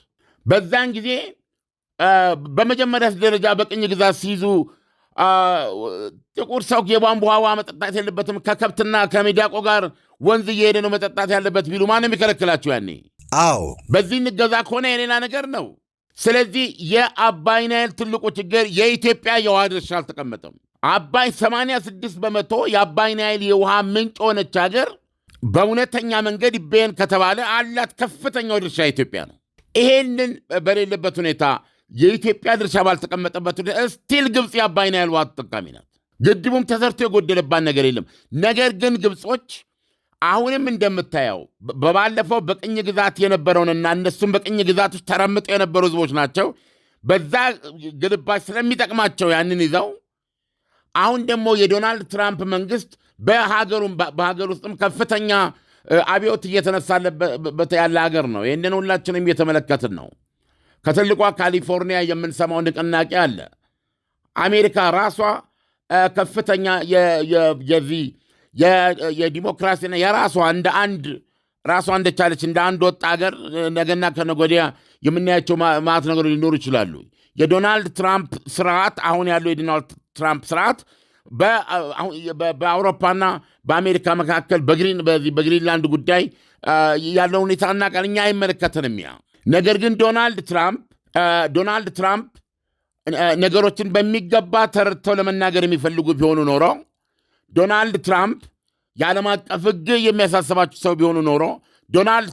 በዛን ጊዜ በመጀመሪያ ደረጃ በቅኝ ግዛት ሲይዙ ጥቁር ሰው የቧንቧ ውሃ መጠጣት የለበትም፣ ከከብትና ከሚዳቆ ጋር ወንዝ እየሄደ ነው መጠጣት ያለበት ቢሉ ማንም ይከለክላቸው ያኔ? አዎ። በዚህ እንገዛ ከሆነ የሌላ ነገር ነው። ስለዚህ የአባይ ናይል ትልቁ ችግር የኢትዮጵያ የውሃ ድርሻ አልተቀመጠም። አባይ 86 በመቶ የአባይ ናይል የውሃ ምንጭ ሆነች ሀገር በእውነተኛ መንገድ ይበየን ከተባለ አላት ከፍተኛው ድርሻ ኢትዮጵያ ነው። ይሄንን በሌለበት ሁኔታ የኢትዮጵያ ድርሻ ባልተቀመጠበት ሁኔታ ስቲል ግብፅ የአባይ ናይል ውሃ ተጠቃሚ ናት። ግድቡም ተሰርቶ የጎደለባት ነገር የለም። ነገር ግን ግብጾች አሁንም እንደምታየው በባለፈው በቅኝ ግዛት የነበረውንና እነሱም በቅኝ ግዛት ውስጥ ተረምጠው የነበሩ ህዝቦች ናቸው። በዛ ግልባጭ ስለሚጠቅማቸው ያንን ይዘው አሁን ደግሞ የዶናልድ ትራምፕ መንግስት በሀገር ውስጥም ከፍተኛ አብዮት እየተነሳለበት ያለ ሀገር ነው። ይህንን ሁላችንም እየተመለከትን ነው። ከትልቋ ካሊፎርኒያ የምንሰማው ንቅናቄ አለ። አሜሪካ ራሷ ከፍተኛ የዲሞክራሲና የራሷ ራሷ እንደቻለች እንደ አንድ ወጥ ሀገር ነገና ከነገ ወዲያ የምናያቸው ማት ነገሮች ሊኖሩ ይችላሉ። የዶናልድ ትራምፕ ስርዓት አሁን ያለው የዶናልድ ትራምፕ ስርዓት በአውሮፓና በአሜሪካ መካከል በግሪንላንድ ጉዳይ ያለው ሁኔታ እናውቃለን። እኛ አይመለከተንም ያ ነገር። ግን ዶናልድ ትራምፕ ነገሮችን በሚገባ ተረድተው ለመናገር የሚፈልጉ ቢሆኑ ኖሮ ዶናልድ ትራምፕ የዓለም አቀፍ ሕግ የሚያሳስባቸው ሰው ቢሆኑ ኖሮ ዶናልድ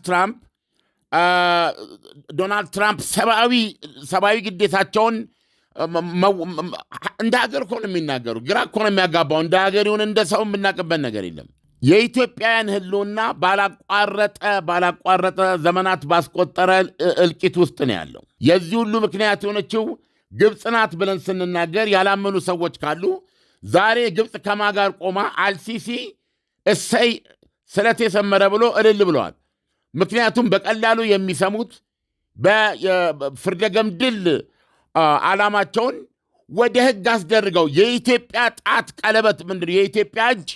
ትራምፕ ሰብአዊ ግዴታቸውን እንደ ሀገር እኮ ነው የሚናገሩ። ግራ እኮ ነው የሚያጋባው። እንደ ሀገር ይሁን እንደ ሰው የምናቅበት ነገር የለም። የኢትዮጵያውያን ህልውና ባላቋረጠ ዘመናት ባስቆጠረ እልቂት ውስጥ ነው ያለው። የዚህ ሁሉ ምክንያት የሆነችው ግብፅ ናት ብለን ስንናገር ያላመኑ ሰዎች ካሉ ዛሬ ግብፅ ከማጋር ቆማ አልሲሲ እሰይ ስለት የሰመረ ብሎ እልል ብለዋል። ምክንያቱም በቀላሉ የሚሰሙት በፍርደ ገምድል ዓላማቸውን ወደ ህግ አስደርገው የኢትዮጵያ ጣት ቀለበት ምንድን ነው የኢትዮጵያ እጅ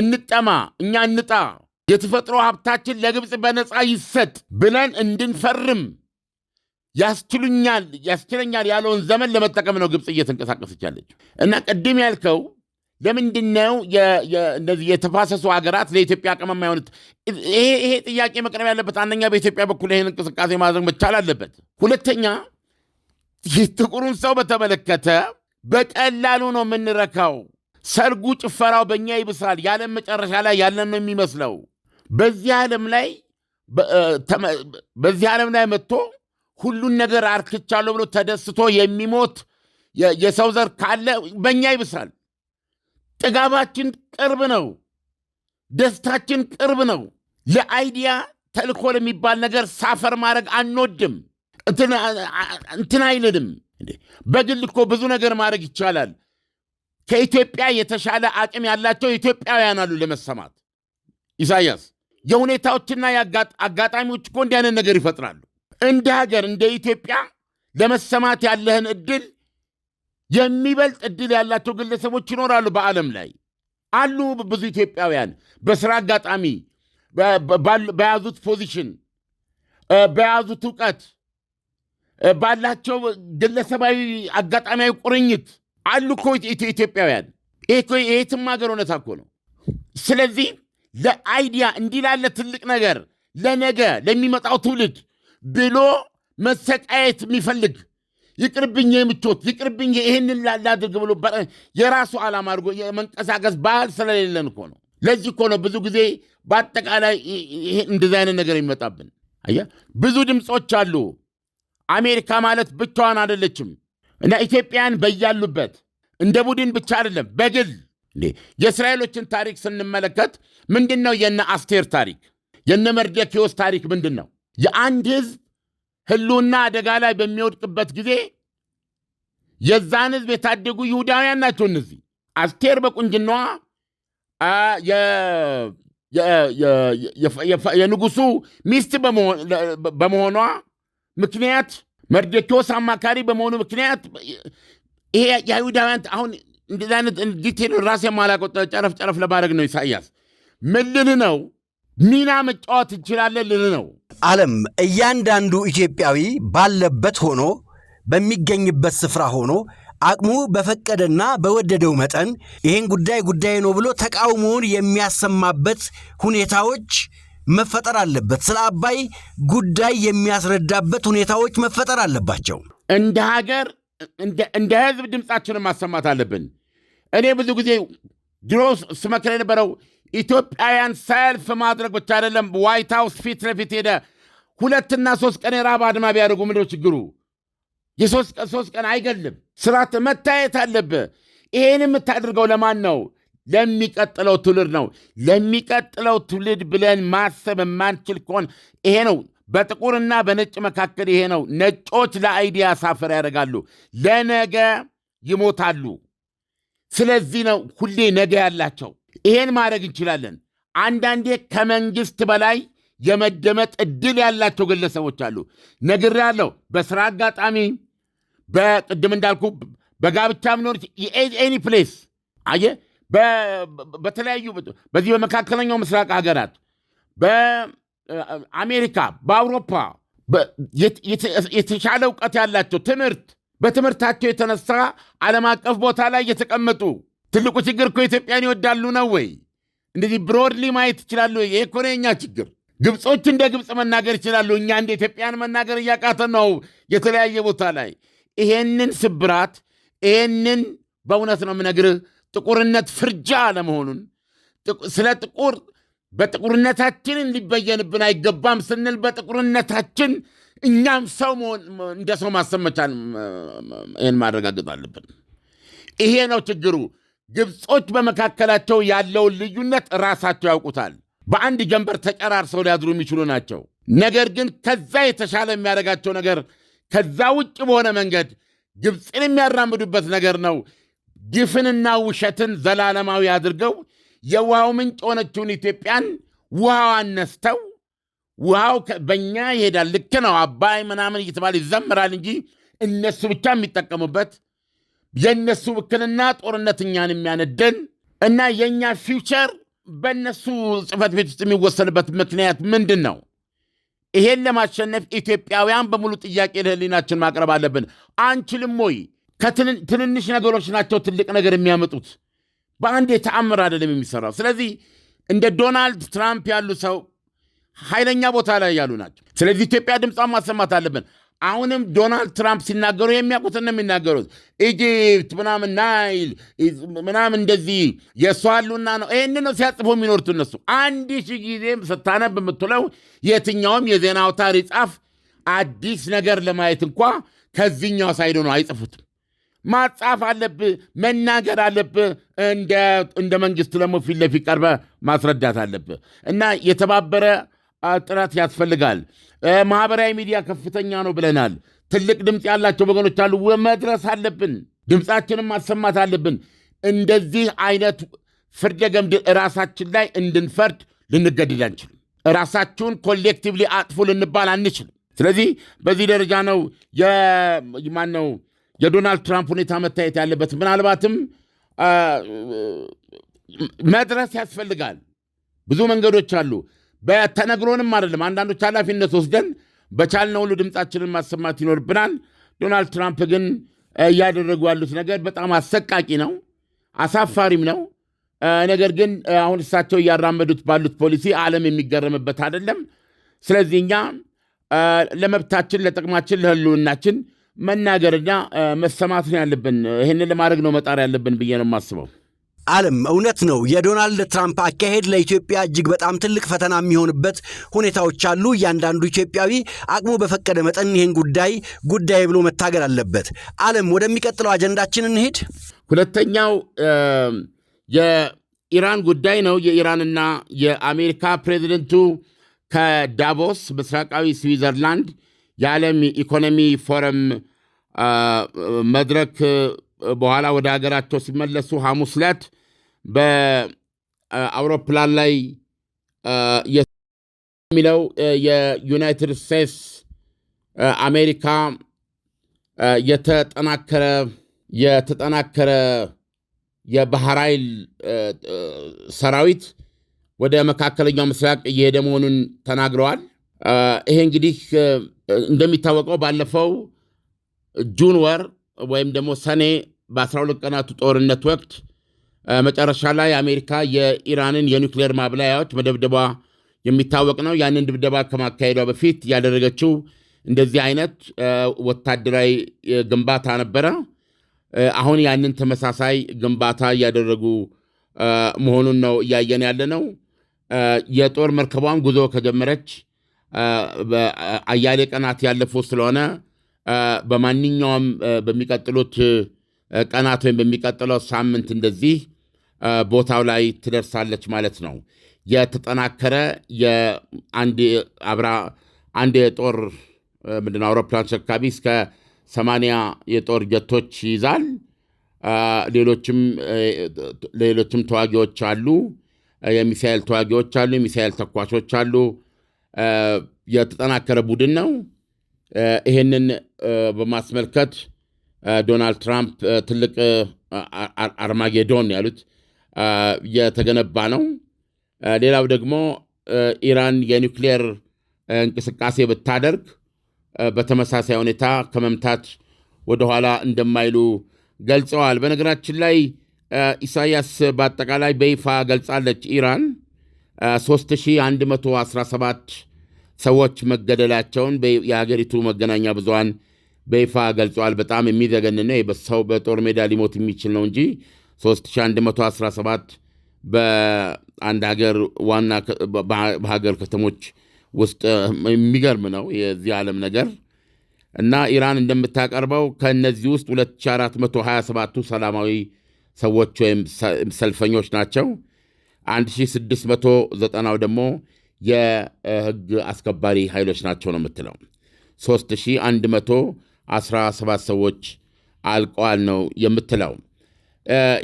እንጠማ እኛ እንጣ የተፈጥሮ ሀብታችን ለግብፅ በነፃ ይሰጥ ብለን እንድንፈርም ያስችለኛል ያለውን ዘመን ለመጠቀም ነው ግብፅ እየተንቀሳቀሰች ያለችው። እና ቅድም ያልከው ለምንድነው እነዚህ የተፋሰሱ ሀገራት ለኢትዮጵያ ቅመማ የሆኑት? ይሄ ጥያቄ መቅረብ ያለበት አንደኛ በኢትዮጵያ በኩል ይህን እንቅስቃሴ ማድረግ መቻል አለበት። ሁለተኛ ጥቁሩን ሰው በተመለከተ በቀላሉ ነው የምንረካው። ሰርጉ ጭፈራው በእኛ ይብሳል። የዓለም መጨረሻ ላይ ያለን ነው የሚመስለው። በዚህ ዓለም ላይ መጥቶ ሁሉን ነገር አርክቻለሁ ብሎ ተደስቶ የሚሞት የሰው ዘር ካለ በእኛ ይብሳል። ጥጋባችን ቅርብ ነው። ደስታችን ቅርብ ነው። ለአይዲያ ተልኮ ለሚባል ነገር ሳፈር ማድረግ አንወድም። እንትን አይልንም። በግል እኮ ብዙ ነገር ማድረግ ይቻላል። ከኢትዮጵያ የተሻለ አቅም ያላቸው ኢትዮጵያውያን አሉ ለመሰማት። ኢሳያስ የሁኔታዎችና አጋጣሚዎች እኮ እንዲህ አይነት ነገር ይፈጥራሉ። እንደ ሀገር እንደ ኢትዮጵያ ለመሰማት ያለህን እድል የሚበልጥ እድል ያላቸው ግለሰቦች ይኖራሉ በዓለም ላይ አሉ። ብዙ ኢትዮጵያውያን በስራ አጋጣሚ በያዙት ፖዚሽን በያዙት እውቀት ባላቸው ግለሰባዊ አጋጣሚያዊ ቁርኝት አሉ እኮ ኢትዮጵያውያን። ይሄ የትም ሀገር እውነታ እኮ ነው። ስለዚህ ለአይዲያ እንዲህ ላለ ትልቅ ነገር ለነገ ለሚመጣው ትውልድ ብሎ መሰቃየት የሚፈልግ ይቅርብኝ የምቾት ይቅርብኝ ይህንን ላድርግ ብሎ የራሱ ዓላማ አድርጎ የመንቀሳቀስ ባህል ስለሌለን እኮ ነው። ለዚህ እኮ ነው ብዙ ጊዜ በአጠቃላይ እንደዚህ አይነት ነገር የሚመጣብን። አየህ ብዙ ድምፆች አሉ። አሜሪካ ማለት ብቻዋን አይደለችም እና ኢትዮጵያን በያሉበት እንደ ቡድን ብቻ አይደለም በግል የእስራኤሎችን ታሪክ ስንመለከት ምንድን ነው የነ አስቴር ታሪክ የነ መርዶክዮስ ታሪክ ምንድን ነው? የአንድ ህዝብ ህልውና አደጋ ላይ በሚወድቅበት ጊዜ የዛን ህዝብ የታደጉ ይሁዳውያን ናቸው እነዚህ። አስቴር በቁንጅናዋ የንጉሱ ሚስት በመሆኗ ምክንያት መርዶክዮስ አማካሪ በመሆኑ ምክንያት ይሄ የይሁዳውያን አሁን እንደዚህ አይነት ዲቴል ራስ የማላቆጠ ጨረፍ ለማድረግ ነው። ኢሳያስ ምን ልልህ ነው? ሚና መጫወት እንችላለን ልልህ ነው። ዓለም እያንዳንዱ ኢትዮጵያዊ ባለበት ሆኖ በሚገኝበት ስፍራ ሆኖ አቅሙ በፈቀደና በወደደው መጠን ይህን ጉዳይ ነው ብሎ ተቃውሞውን የሚያሰማበት ሁኔታዎች መፈጠር አለበት። ስለ አባይ ጉዳይ የሚያስረዳበት ሁኔታዎች መፈጠር አለባቸው። እንደ ሀገር እንደ ህዝብ ድምፃችንን ማሰማት አለብን። እኔ ብዙ ጊዜ ድሮ ስመክር የነበረው ኢትዮጵያውያን ሰልፍ ማድረግ ብቻ አይደለም። ዋይት ሃውስ ፊት ለፊት ሄደ 2 እና 3 ቀን የራብ አድማ ቢያደርጉ ምንድነው ችግሩ? የ3 ቀን አይገልም። ስራት መታየት አለብህ። ይሄን የምታደርገው ለማን ነው? ለሚቀጥለው ትውልድ ነው። ለሚቀጥለው ትውልድ ብለን ማሰብ የማንችል ከሆን ይሄ ነው በጥቁርና በነጭ መካከል ይሄ ነው። ነጮች ለአይዲያ ሳፈር ያደርጋሉ፣ ለነገ ይሞታሉ። ስለዚህ ነው ሁሌ ነገ ያላቸው። ይሄን ማድረግ እንችላለን። አንዳንዴ ከመንግስት በላይ የመደመጥ እድል ያላቸው ግለሰቦች አሉ። ነግሬያለሁ። በስራ አጋጣሚ በቅድም እንዳልኩ በጋብቻ ምኖር ኤኒ ፕሌስ አየህ፣ በተለያዩ በዚህ በመካከለኛው ምስራቅ ሀገራት፣ በአሜሪካ፣ በአውሮፓ የተሻለ እውቀት ያላቸው በትምህርታቸው የተነሳ ዓለም አቀፍ ቦታ ላይ የተቀመጡ። ትልቁ ችግር እኮ ኢትዮጵያን ይወዳሉ ነው ወይ? እንደዚህ ብሮድሊ ማየት ይችላሉ? ይሄ እኮ ነው የኛ ችግር። ግብጾች እንደ ግብፅ መናገር ይችላሉ፣ እኛ እንደ ኢትዮጵያን መናገር እያቃተን ነው የተለያየ ቦታ ላይ። ይሄንን ስብራት ይሄንን በእውነት ነው የምነግርህ ጥቁርነት ፍርጃ አለመሆኑን ስለ ጥቁር በጥቁርነታችን እንዲበየንብን አይገባም ስንል በጥቁርነታችን እኛም ሰው እንደ ሰው ማሰብ መቻል ይህን ማረጋገጥ አለብን። ይሄ ነው ችግሩ። ግብጾች በመካከላቸው ያለውን ልዩነት ራሳቸው ያውቁታል። በአንድ ጀንበር ተጨራርሰው ሊያድሩ የሚችሉ ናቸው። ነገር ግን ከዛ የተሻለ የሚያደርጋቸው ነገር ከዛ ውጭ በሆነ መንገድ ግብፅን የሚያራምዱበት ነገር ነው። ግፍንና ውሸትን ዘላለማዊ አድርገው የውሃው ምንጭ የሆነችውን ኢትዮጵያን ውሃዋን ነስተው ውሃው በእኛ ይሄዳል። ልክ ነው አባይ ምናምን እየተባለ ይዘምራል እንጂ እነሱ ብቻ የሚጠቀሙበት የእነሱ ውክልና ጦርነት እኛን የሚያነደን እና የእኛ ፊውቸር በእነሱ ጽሕፈት ቤት ውስጥ የሚወሰንበት ምክንያት ምንድን ነው? ይሄን ለማሸነፍ ኢትዮጵያውያን በሙሉ ጥያቄ ለህሊናችን ማቅረብ አለብን። አንችልም ወይ? ከትንንሽ ነገሮች ናቸው ትልቅ ነገር የሚያመጡት። በአንድ የተአምር አይደለም የሚሰራው። ስለዚህ እንደ ዶናልድ ትራምፕ ያሉ ሰው ኃይለኛ ቦታ ላይ ያሉ ናቸው። ስለዚህ ኢትዮጵያ ድምጿን ማሰማት አለብን። አሁንም ዶናልድ ትራምፕ ሲናገሩ የሚያውቁትን ነው የሚናገሩት። ኢጂፕት ምናምን ናይል ምናምን እንደዚህ የእሷ ህልውና ነው። ይህን ነው ሲያጽፉ የሚኖሩት እነሱ። 1000 ጊዜም ስታነብ የምትለው የትኛውም የዜና አውታር ይጻፍ አዲስ ነገር ለማየት እንኳ ከዚህኛው ሳይዶ ነው አይጽፉትም። ማጻፍ አለብህ፣ መናገር አለብህ። እንደ መንግስት ደግሞ ፊት ለፊት ቀርበህ ማስረዳት አለብህ እና የተባበረ ጥረት ያስፈልጋል። ማህበራዊ ሚዲያ ከፍተኛ ነው ብለናል። ትልቅ ድምፅ ያላቸው ወገኖች አሉ። መድረስ አለብን፣ ድምፃችንን ማሰማት አለብን። እንደዚህ አይነት ፍርደ ገምድል ራሳችን ላይ እንድንፈርድ ልንገድድ አንችልም። ራሳችሁን ኮሌክቲቭሊ አጥፉ ልንባል አንችልም። ስለዚህ በዚህ ደረጃ ነው የዶናልድ ትራምፕ ሁኔታ መታየት ያለበት። ምናልባትም መድረስ ያስፈልጋል። ብዙ መንገዶች አሉ። በተነግሮንም አይደለም። አንዳንዶች ኃላፊነት ወስደን በቻልነው ሁሉ ድምፃችንን ማሰማት ይኖርብናል። ዶናልድ ትራምፕ ግን እያደረጉ ያሉት ነገር በጣም አሰቃቂ ነው፣ አሳፋሪም ነው። ነገር ግን አሁን እሳቸው እያራመዱት ባሉት ፖሊሲ ዓለም የሚገረምበት አይደለም። ስለዚህ እኛ ለመብታችን፣ ለጥቅማችን፣ ለህልውናችን መናገርና መሰማት ነው ያለብን። ይህንን ለማድረግ ነው መጣር ያለብን ብዬ ነው የማስበው። ዓለም እውነት ነው። የዶናልድ ትራምፕ አካሄድ ለኢትዮጵያ እጅግ በጣም ትልቅ ፈተና የሚሆንበት ሁኔታዎች አሉ። እያንዳንዱ ኢትዮጵያዊ አቅሙ በፈቀደ መጠን ይህን ጉዳይ ብሎ መታገል አለበት። ዓለም ወደሚቀጥለው አጀንዳችን እንሄድ። ሁለተኛው የኢራን ጉዳይ ነው። የኢራንና የአሜሪካ ፕሬዚደንቱ ከዳቮስ ምስራቃዊ ስዊዘርላንድ የዓለም ኢኮኖሚ ፎረም መድረክ በኋላ ወደ ሀገራቸው ሲመለሱ ሐሙስ ዕለት በአውሮፕላን ላይ የሚለው የዩናይትድ ስቴትስ አሜሪካ የተጠናከረ የባህር ኃይል ሰራዊት ወደ መካከለኛው ምስራቅ እየሄደ መሆኑን ተናግረዋል። ይሄ እንግዲህ እንደሚታወቀው ባለፈው ጁን ወር ወይም ደግሞ ሰኔ በ12 ቀናቱ ጦርነት ወቅት መጨረሻ ላይ አሜሪካ የኢራንን የኒውክሌር ማብላያዎች መደብደቧ የሚታወቅ ነው። ያንን ድብደባ ከማካሄዷ በፊት ያደረገችው እንደዚህ አይነት ወታደራዊ ግንባታ ነበረ። አሁን ያንን ተመሳሳይ ግንባታ እያደረጉ መሆኑን ነው እያየን ያለ ነው። የጦር መርከቧን ጉዞ ከጀመረች አያሌ ቀናት ያለፉ ስለሆነ በማንኛውም በሚቀጥሉት ቀናት ወይም በሚቀጥለው ሳምንት እንደዚህ ቦታው ላይ ትደርሳለች ማለት ነው። የተጠናከረ አንድ የጦር አውሮፕላን ተሸካሚ እስከ 80 የጦር ጀቶች ይይዛል። ሌሎችም ተዋጊዎች አሉ። የሚሳኤል ተዋጊዎች አሉ። የሚሳኤል ተኳሾች አሉ። የተጠናከረ ቡድን ነው። ይህንን በማስመልከት ዶናልድ ትራምፕ ትልቅ አርማጌዶን ያሉት የተገነባ ነው። ሌላው ደግሞ ኢራን የኒውክሌር እንቅስቃሴ ብታደርግ በተመሳሳይ ሁኔታ ከመምታት ወደኋላ እንደማይሉ ገልጸዋል። በነገራችን ላይ ኢሳያስ በአጠቃላይ በይፋ ገልጻለች። ኢራን 3117 ሰዎች መገደላቸውን የሀገሪቱ መገናኛ ብዙሃን በይፋ ገልጸዋል። በጣም የሚዘገንን ነው። ሰው በጦር ሜዳ ሊሞት የሚችል ነው እንጂ 3117 በአንድ ሀገር ዋና በሀገር ከተሞች ውስጥ የሚገርም ነው የዚህ ዓለም ነገር። እና ኢራን እንደምታቀርበው ከእነዚህ ውስጥ 2427ቱ ሰላማዊ ሰዎች ወይም ሰልፈኞች ናቸው። 1690 ደግሞ የህግ አስከባሪ ኃይሎች ናቸው ነው የምትለው። 3117 ሰዎች አልቀዋል ነው የምትለው።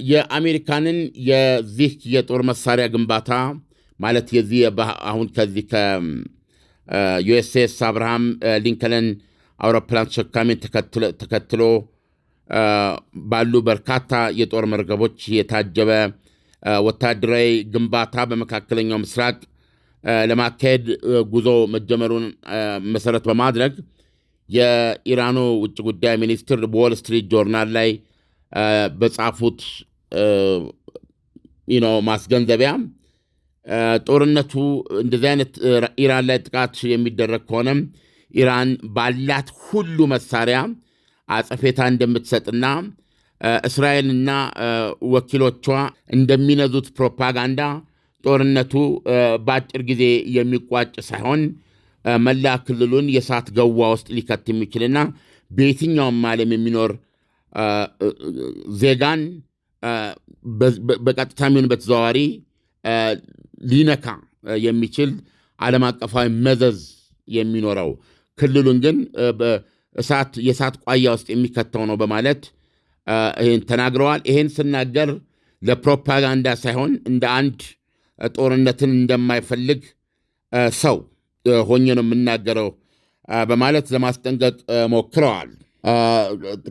የአሜሪካንን የዚህ የጦር መሳሪያ ግንባታ ማለት የዚህ አሁን ከዚህ ከዩኤስኤስ አብርሃም ሊንከን አውሮፕላን ተሸካሚን ተከትሎ ባሉ በርካታ የጦር መርከቦች የታጀበ ወታደራዊ ግንባታ በመካከለኛው ምስራቅ ለማካሄድ ጉዞ መጀመሩን መሰረት በማድረግ የኢራኑ ውጭ ጉዳይ ሚኒስትር በዎል ስትሪት ጆርናል ላይ በጻፉት ማስገንዘቢያ ጦርነቱ እንደዚህ አይነት ኢራን ላይ ጥቃት የሚደረግ ከሆነም ኢራን ባላት ሁሉ መሳሪያ አጸፌታ እንደምትሰጥና እስራኤልና ወኪሎቿ እንደሚነዙት ፕሮፓጋንዳ ጦርነቱ በአጭር ጊዜ የሚቋጭ ሳይሆን መላ ክልሉን የእሳት ገዋ ውስጥ ሊከት የሚችልና በየትኛውም ዓለም የሚኖር ዜጋን በቀጥታ የሚሆን በተዘዋዋሪ ሊነካ የሚችል ዓለም አቀፋዊ መዘዝ የሚኖረው ክልሉን ግን የእሳት ቋያ ውስጥ የሚከተው ነው በማለት ይህን ተናግረዋል። ይህን ስናገር ለፕሮፓጋንዳ ሳይሆን እንደ አንድ ጦርነትን እንደማይፈልግ ሰው ሆኜ ነው የምናገረው በማለት ለማስጠንቀቅ ሞክረዋል።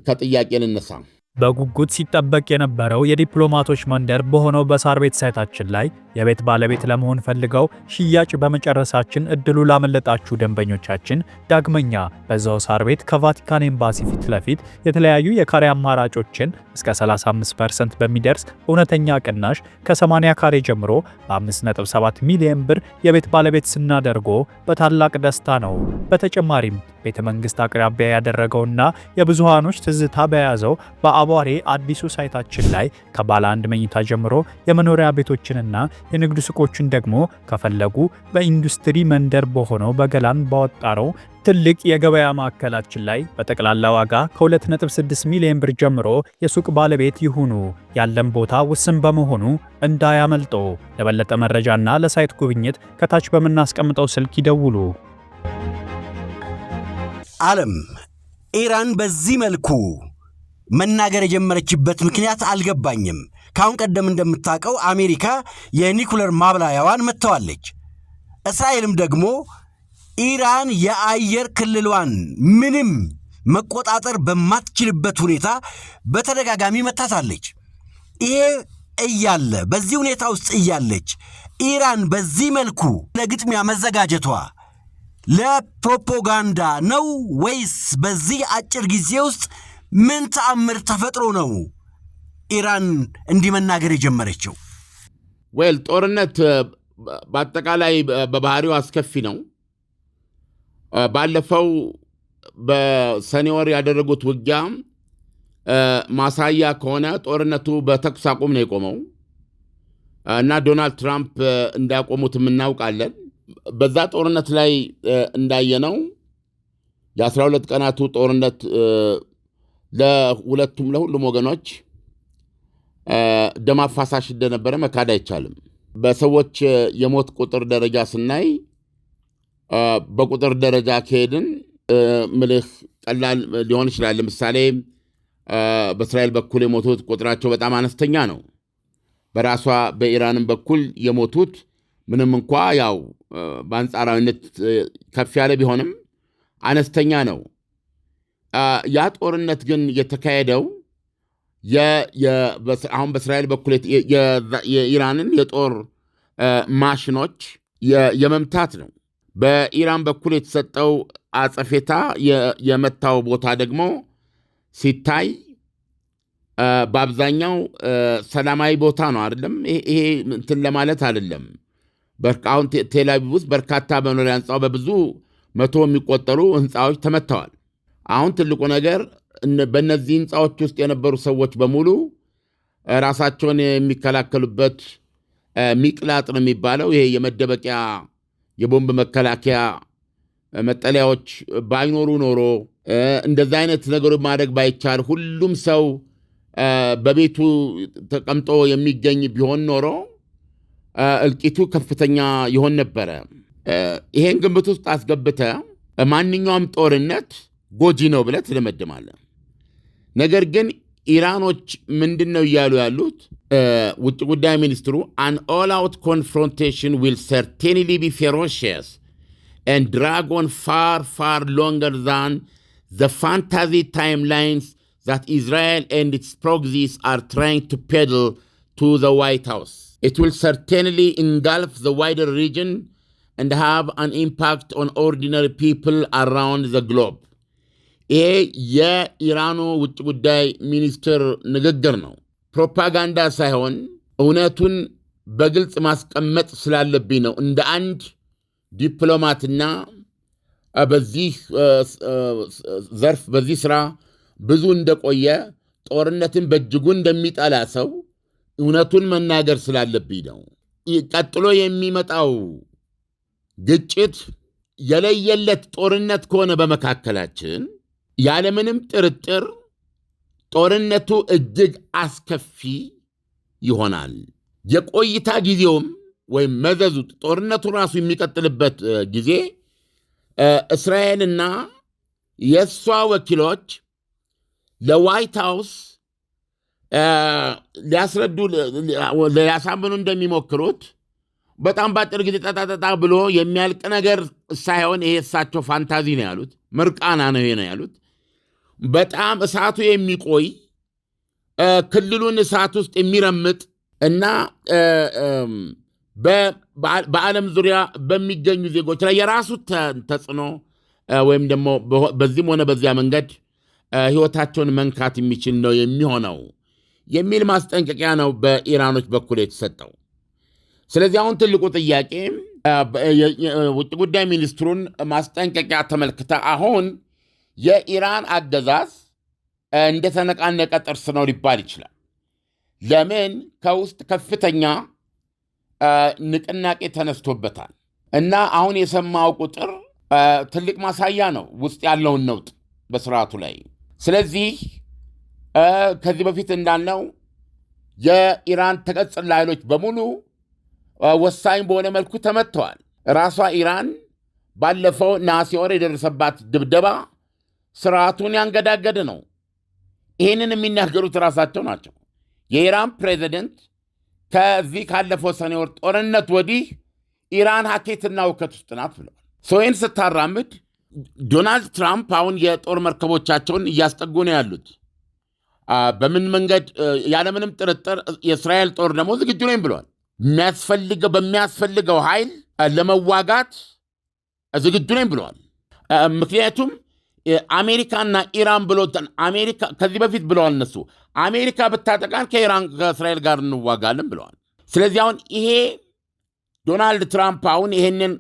ከጥያቄ ልነሳ። በጉጉት ሲጠበቅ የነበረው የዲፕሎማቶች መንደር በሆነው በሳር ቤት ሳይታችን ላይ የቤት ባለቤት ለመሆን ፈልገው ሽያጭ በመጨረሳችን እድሉ ላመለጣችሁ ደንበኞቻችን ዳግመኛ በዛው ሳር ቤት ከቫቲካን ኤምባሲ ፊት ለፊት የተለያዩ የካሬ አማራጮችን እስከ 35% በሚደርስ እውነተኛ ቅናሽ ከ80 ካሬ ጀምሮ በ5.7 ሚሊዮን ብር የቤት ባለቤት ስናደርጎ በታላቅ ደስታ ነው። በተጨማሪም ቤተ መንግስት አቅራቢያ ያደረገውና የብዙሃኖች ትዝታ በያዘው በአቧሬ አዲሱ ሳይታችን ላይ ከባለ አንድ መኝታ ጀምሮ የመኖሪያ ቤቶችንና የንግድ ሱቆችን ደግሞ ከፈለጉ በኢንዱስትሪ መንደር በሆነው በገላን ባወጣረው ትልቅ የገበያ ማዕከላችን ላይ በጠቅላላ ዋጋ ከ2.6 ሚሊዮን ብር ጀምሮ የሱቅ ባለቤት ይሁኑ። ያለን ቦታ ውስን በመሆኑ እንዳያመልጦ። ለበለጠ መረጃና ለሳይት ጉብኝት ከታች በምናስቀምጠው ስልክ ይደውሉ። ዓለም ኢራን በዚህ መልኩ መናገር የጀመረችበት ምክንያት አልገባኝም። ካሁን ቀደም እንደምታውቀው አሜሪካ የኒኩለር ማብላያዋን መተዋለች። እስራኤልም ደግሞ ኢራን የአየር ክልሏን ምንም መቆጣጠር በማትችልበት ሁኔታ በተደጋጋሚ መታታለች። ይሄ እያለ በዚህ ሁኔታ ውስጥ እያለች ኢራን በዚህ መልኩ ለግጥሚያ መዘጋጀቷ ለፕሮፓጋንዳ ነው ወይስ በዚህ አጭር ጊዜ ውስጥ ምን ተአምር ተፈጥሮ ነው ኢራን እንዲህ መናገር የጀመረችው? ጦርነት በአጠቃላይ በባህሪው አስከፊ ነው። ባለፈው በሰኔ ወር ያደረጉት ውጊያ ማሳያ ከሆነ ጦርነቱ በተኩስ አቁም ነው የቆመው እና ዶናልድ ትራምፕ እንዳቆሙትም እናውቃለን። በዛ ጦርነት ላይ እንዳየነው የ12 ቀናቱ ጦርነት ለሁሉም ወገኖች ደም አፋሳሽ እንደነበረ መካድ አይቻልም። በሰዎች የሞት ቁጥር ደረጃ ስናይ በቁጥር ደረጃ ከሄድን ምልህ ቀላል ሊሆን ይችላል። ለምሳሌ በእስራኤል በኩል የሞቱት ቁጥራቸው በጣም አነስተኛ ነው። በራሷ በኢራንም በኩል የሞቱት ምንም እንኳ ያው በአንጻራዊነት ከፍ ያለ ቢሆንም አነስተኛ ነው። ያ ጦርነት ግን የተካሄደው አሁን በእስራኤል በኩል የኢራንን የጦር ማሽኖች የመምታት ነው። በኢራን በኩል የተሰጠው አጸፌታ የመታው ቦታ ደግሞ ሲታይ በአብዛኛው ሰላማዊ ቦታ ነው። አይደለም ይሄ እንትን ለማለት አይደለም። አሁን ቴል አቪቭ ውስጥ በርካታ መኖሪያ ህንፃው በብዙ መቶ የሚቆጠሩ ህንፃዎች ተመተዋል። አሁን ትልቁ ነገር በእነዚህ ህንፃዎች ውስጥ የነበሩ ሰዎች በሙሉ ራሳቸውን የሚከላከሉበት ሚቅላጥ ነው የሚባለው ይሄ የመደበቂያ የቦምብ መከላከያ መጠለያዎች ባይኖሩ ኖሮ እንደዛ አይነት ነገሮች ማድረግ ባይቻል ሁሉም ሰው በቤቱ ተቀምጦ የሚገኝ ቢሆን ኖሮ እልቂቱ ከፍተኛ ይሆን ነበረ። ይሄን ግምት ውስጥ አስገብተ ማንኛውም ጦርነት ጎጂ ነው ብለህ ትደመድማለህ። ነገር ግን ኢራኖች ምንድነው እያሉ ያሉት? ውጭ ጉዳይ ሚኒስትሩ an all-out confrontation will certainly be ferocious and drag on far, far longer than the fantasy timelines that Israel and its proxies are trying to peddle to the White House. It will certainly engulf the wider region and have an impact on ordinary people around the globe. ይሄ የኢራኑ ውጭ ጉዳይ ሚኒስትር ንግግር ነው። ፕሮፓጋንዳ ሳይሆን እውነቱን በግልጽ ማስቀመጥ ስላለብኝ ነው። እንደ አንድ ዲፕሎማትና በዚህ ዘርፍ በዚህ ስራ ብዙ እንደቆየ ጦርነትን በእጅጉ እንደሚጠላ ሰው እውነቱን መናገር ስላለብኝ ነው። ቀጥሎ የሚመጣው ግጭት የለየለት ጦርነት ከሆነ በመካከላችን ያለምንም ጥርጥር ጦርነቱ እጅግ አስከፊ ይሆናል። የቆይታ ጊዜውም ወይም መዘዙ ጦርነቱ ራሱ የሚቀጥልበት ጊዜ እስራኤልና የእሷ ወኪሎች ለዋይት ሃውስ ሊያስረዱ ሊያሳምኑ እንደሚሞክሩት በጣም በአጭር ጊዜ ጠጣጠጣ ብሎ የሚያልቅ ነገር ሳይሆን ይሄ እሳቸው ፋንታዚ ነው ያሉት፣ ምርቃና ነው ይሄ ነው ያሉት። በጣም እሳቱ የሚቆይ ክልሉን እሳት ውስጥ የሚረምጥ እና በዓለም ዙሪያ በሚገኙ ዜጎች ላይ የራሱ ተጽዕኖ ወይም ደግሞ በዚህም ሆነ በዚያ መንገድ ሕይወታቸውን መንካት የሚችል ነው የሚሆነው የሚል ማስጠንቀቂያ ነው በኢራኖች በኩል የተሰጠው። ስለዚህ አሁን ትልቁ ጥያቄ ውጭ ጉዳይ ሚኒስትሩን ማስጠንቀቂያ ተመልክተ አሁን የኢራን አገዛዝ እንደተነቃነቀ ጥርስ ነው ሊባል ይችላል። ለምን? ከውስጥ ከፍተኛ ንቅናቄ ተነስቶበታል እና አሁን የሰማው ቁጥር ትልቅ ማሳያ ነው ውስጥ ያለውን ነውጥ በስርዓቱ ላይ። ስለዚህ ከዚህ በፊት እንዳልነው የኢራን ተቀጽላ ኃይሎች በሙሉ ወሳኝ በሆነ መልኩ ተመትተዋል። ራሷ ኢራን ባለፈው ነሐሴ ወር የደረሰባት ድብደባ ስርዓቱን ያንገዳገደ ነው። ይህንን የሚናገሩት ራሳቸው ናቸው። የኢራን ፕሬዚደንት ከዚህ ካለፈው ሰኔ ወር ጦርነት ወዲህ ኢራን ሀኬትና ውከት ውስጥ ናት ብለዋል። ይህን ስታራምድ ዶናልድ ትራምፕ አሁን የጦር መርከቦቻቸውን እያስጠጉ ነው ያሉት። በምን መንገድ? ያለምንም ጥርጥር የእስራኤል ጦር ደግሞ ዝግጁ ነኝ ብለዋል። በሚያስፈልገው ኃይል ለመዋጋት ዝግጁ ነኝ ብለዋል። ምክንያቱም አሜሪካና ኢራን ብሎ አሜሪካ ከዚህ በፊት ብለዋል እነሱ አሜሪካ ብታጠቃን ከእስራኤል ጋር እንዋጋለን ብለዋል። ስለዚህ አሁን ይሄ ዶናልድ ትራምፕ አሁን ይሄንን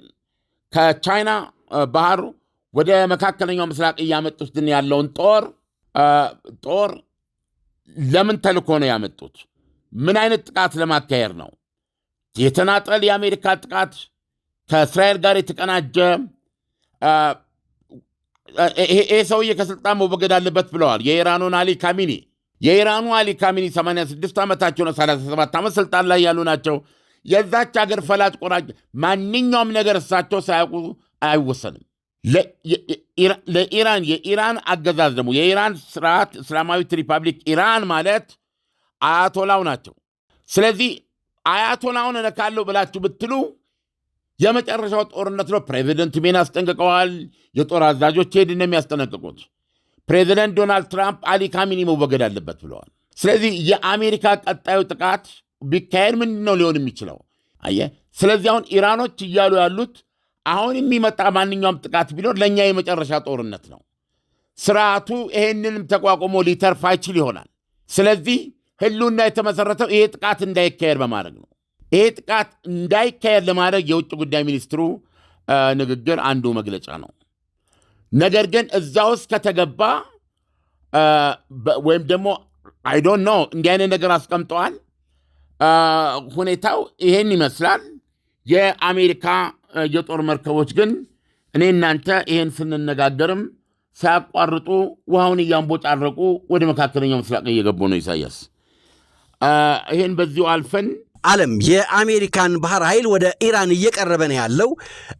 ከቻይና ባህር ወደ መካከለኛው ምስራቅ እያመጡት ያለውን ጦር ለምን ተልኮ ነው ያመጡት? ምን አይነት ጥቃት ለማካሄድ ነው? የተናጠል የአሜሪካ ጥቃት ከእስራኤል ጋር የተቀናጀ ይሄ ሰውዬ ከስልጣን መወገድ አለበት ብለዋል የኢራኑን አሊ ካሚኒ። የኢራኑ አሊ ካሚኒ 86 ዓመታቸው ነው፣ 37 ዓመት ስልጣን ላይ ያሉ ናቸው። የዛች ሀገር ፈላጭ ቆራጭ፣ ማንኛውም ነገር እሳቸው ሳያውቁ አይወሰንም። ለኢራን የኢራን አገዛዝ ደግሞ የኢራን ስርዓት እስላማዊት ሪፐብሊክ ኢራን ማለት አያቶላው ናቸው። ስለዚህ አያቶላውን እነካለሁ ብላችሁ ብትሉ የመጨረሻው ጦርነት ነው። ፕሬዚደንት ሜን አስጠንቅቀዋል። የጦር አዛዦች ሄድን የሚያስጠነቅቁት ፕሬዚደንት ዶናልድ ትራምፕ አሊ ካሚኒ መወገድ አለበት ብለዋል። ስለዚህ የአሜሪካ ቀጣዩ ጥቃት ቢካሄድ ምንድን ነው ሊሆን የሚችለው? አየህ። ስለዚህ አሁን ኢራኖች እያሉ ያሉት አሁን የሚመጣ ማንኛውም ጥቃት ቢኖር ለእኛ የመጨረሻ ጦርነት ነው። ስርዓቱ ይሄንንም ተቋቁሞ ሊተርፍ አይችል ይሆናል። ስለዚህ ህልውና የተመሰረተው ይሄ ጥቃት እንዳይካሄድ በማድረግ ነው። ይሄ ጥቃት እንዳይካሄድ ለማድረግ የውጭ ጉዳይ ሚኒስትሩ ንግግር አንዱ መግለጫ ነው። ነገር ግን እዛ ውስጥ ከተገባ ወይም ደግሞ አይ ዶንት ኖ እንዲህ አይነት ነገር አስቀምጠዋል። ሁኔታው ይሄን ይመስላል። የአሜሪካ የጦር መርከቦች ግን እኔ እናንተ ይሄን ስንነጋገርም ሳያቋርጡ ውሃውን እያንቦጫረቁ ወደ መካከለኛው ምስራቅ እየገቡ ነው። ኢሳያስ ይሄን በዚሁ አልፈን ዓለም የአሜሪካን ባህር ኃይል ወደ ኢራን እየቀረበ ነው ያለው።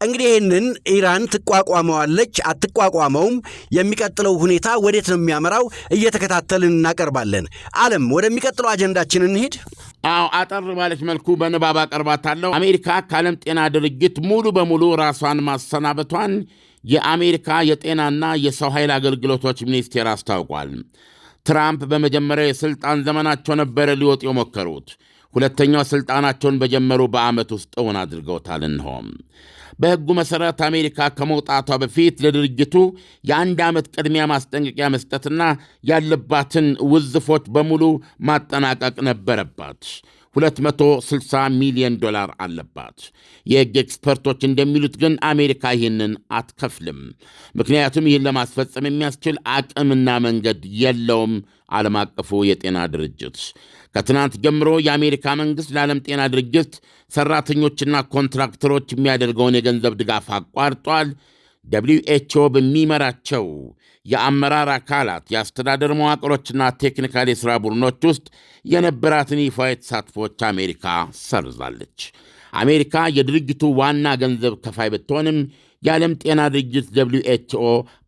እንግዲህ ይህንን ኢራን ትቋቋመዋለች አትቋቋመውም፣ የሚቀጥለው ሁኔታ ወዴት ነው የሚያመራው እየተከታተልን እናቀርባለን። ዓለም ወደሚቀጥለው አጀንዳችን እንሂድ። አጠር ባለች መልኩ በንባብ አቀርባታለሁ። አሜሪካ ከዓለም ጤና ድርጅት ሙሉ በሙሉ ራሷን ማሰናበቷን የአሜሪካ የጤናና የሰው ኃይል አገልግሎቶች ሚኒስቴር አስታውቋል። ትራምፕ በመጀመሪያው የሥልጣን ዘመናቸው ነበረ ሊወጡ የሞከሩት። ሁለተኛው ሥልጣናቸውን በጀመሩ በዓመት ውስጥ እውን አድርገውታል። እንሆም በሕጉ መሠረት አሜሪካ ከመውጣቷ በፊት ለድርጅቱ የ1 ዓመት ቅድሚያ ማስጠንቀቂያ መስጠትና ያለባትን ውዝፎች በሙሉ ማጠናቀቅ ነበረባት። $260 ሚሊዮን አለባት። የሕግ ኤክስፐርቶች እንደሚሉት ግን አሜሪካ ይህንን አትከፍልም። ምክንያቱም ይህን ለማስፈጸም የሚያስችል አቅምና መንገድ የለውም። ዓለም አቀፉ የጤና ድርጅት ከትናንት ጀምሮ የአሜሪካ መንግሥት ለዓለም ጤና ድርጅት ሠራተኞችና ኮንትራክተሮች የሚያደርገውን የገንዘብ ድጋፍ አቋርጧል። ደብሊው ኤች ኦ በሚመራቸው የአመራር አካላት የአስተዳደር መዋቅሮችና ቴክኒካል የሥራ ቡድኖች ውስጥ የነበራትን ይፋዊ ተሳትፎች አሜሪካ ሰርዛለች። አሜሪካ የድርጅቱ ዋና ገንዘብ ከፋይ ብትሆንም የዓለም ጤና ድርጅት WHO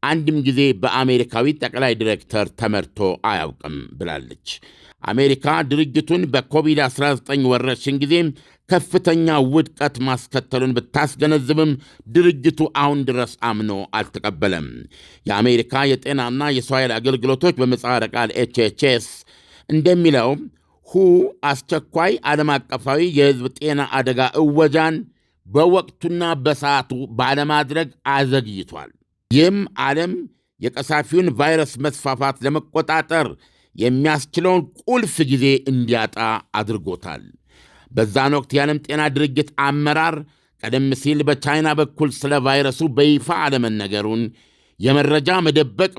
አንድም ጊዜ በአሜሪካዊ ጠቅላይ ዲሬክተር ተመርቶ አያውቅም ብላለች። አሜሪካ ድርጅቱን በኮቪድ-19 ወረርሽኝ ጊዜ ከፍተኛ ውድቀት ማስከተሉን ብታስገነዝብም ድርጅቱ አሁን ድረስ አምኖ አልተቀበለም። የአሜሪካ የጤናና የሰው ኃይል አገልግሎቶች በምህጻረ ቃል HHS እንደሚለው ሁ አስቸኳይ ዓለም አቀፋዊ የሕዝብ ጤና አደጋ እወጃን በወቅቱና በሰዓቱ ባለማድረግ አዘግይቷል። ይህም ዓለም የቀሳፊውን ቫይረስ መስፋፋት ለመቆጣጠር የሚያስችለውን ቁልፍ ጊዜ እንዲያጣ አድርጎታል። በዛን ወቅት የዓለም ጤና ድርጅት አመራር ቀደም ሲል በቻይና በኩል ስለ ቫይረሱ በይፋ አለመነገሩን፣ የመረጃ መደበቅ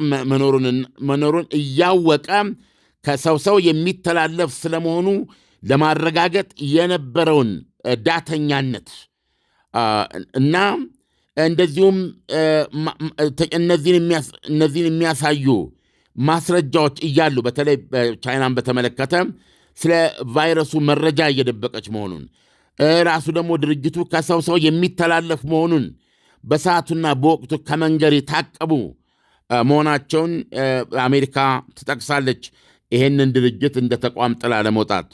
መኖሩን እያወቀ ከሰው ሰው የሚተላለፍ ስለመሆኑ ለማረጋገጥ የነበረውን ዳተኛነት እና እንደዚሁም እነዚህን የሚያሳዩ ማስረጃዎች እያሉ በተለይ ቻይናን በተመለከተ ስለ ቫይረሱ መረጃ እየደበቀች መሆኑን ራሱ ደግሞ ድርጅቱ ከሰው ሰው የሚተላለፍ መሆኑን በሰዓቱና በወቅቱ ከመንገር የታቀቡ መሆናቸውን አሜሪካ ትጠቅሳለች። ይሄንን ድርጅት እንደ ተቋም ጥላ ለመውጣት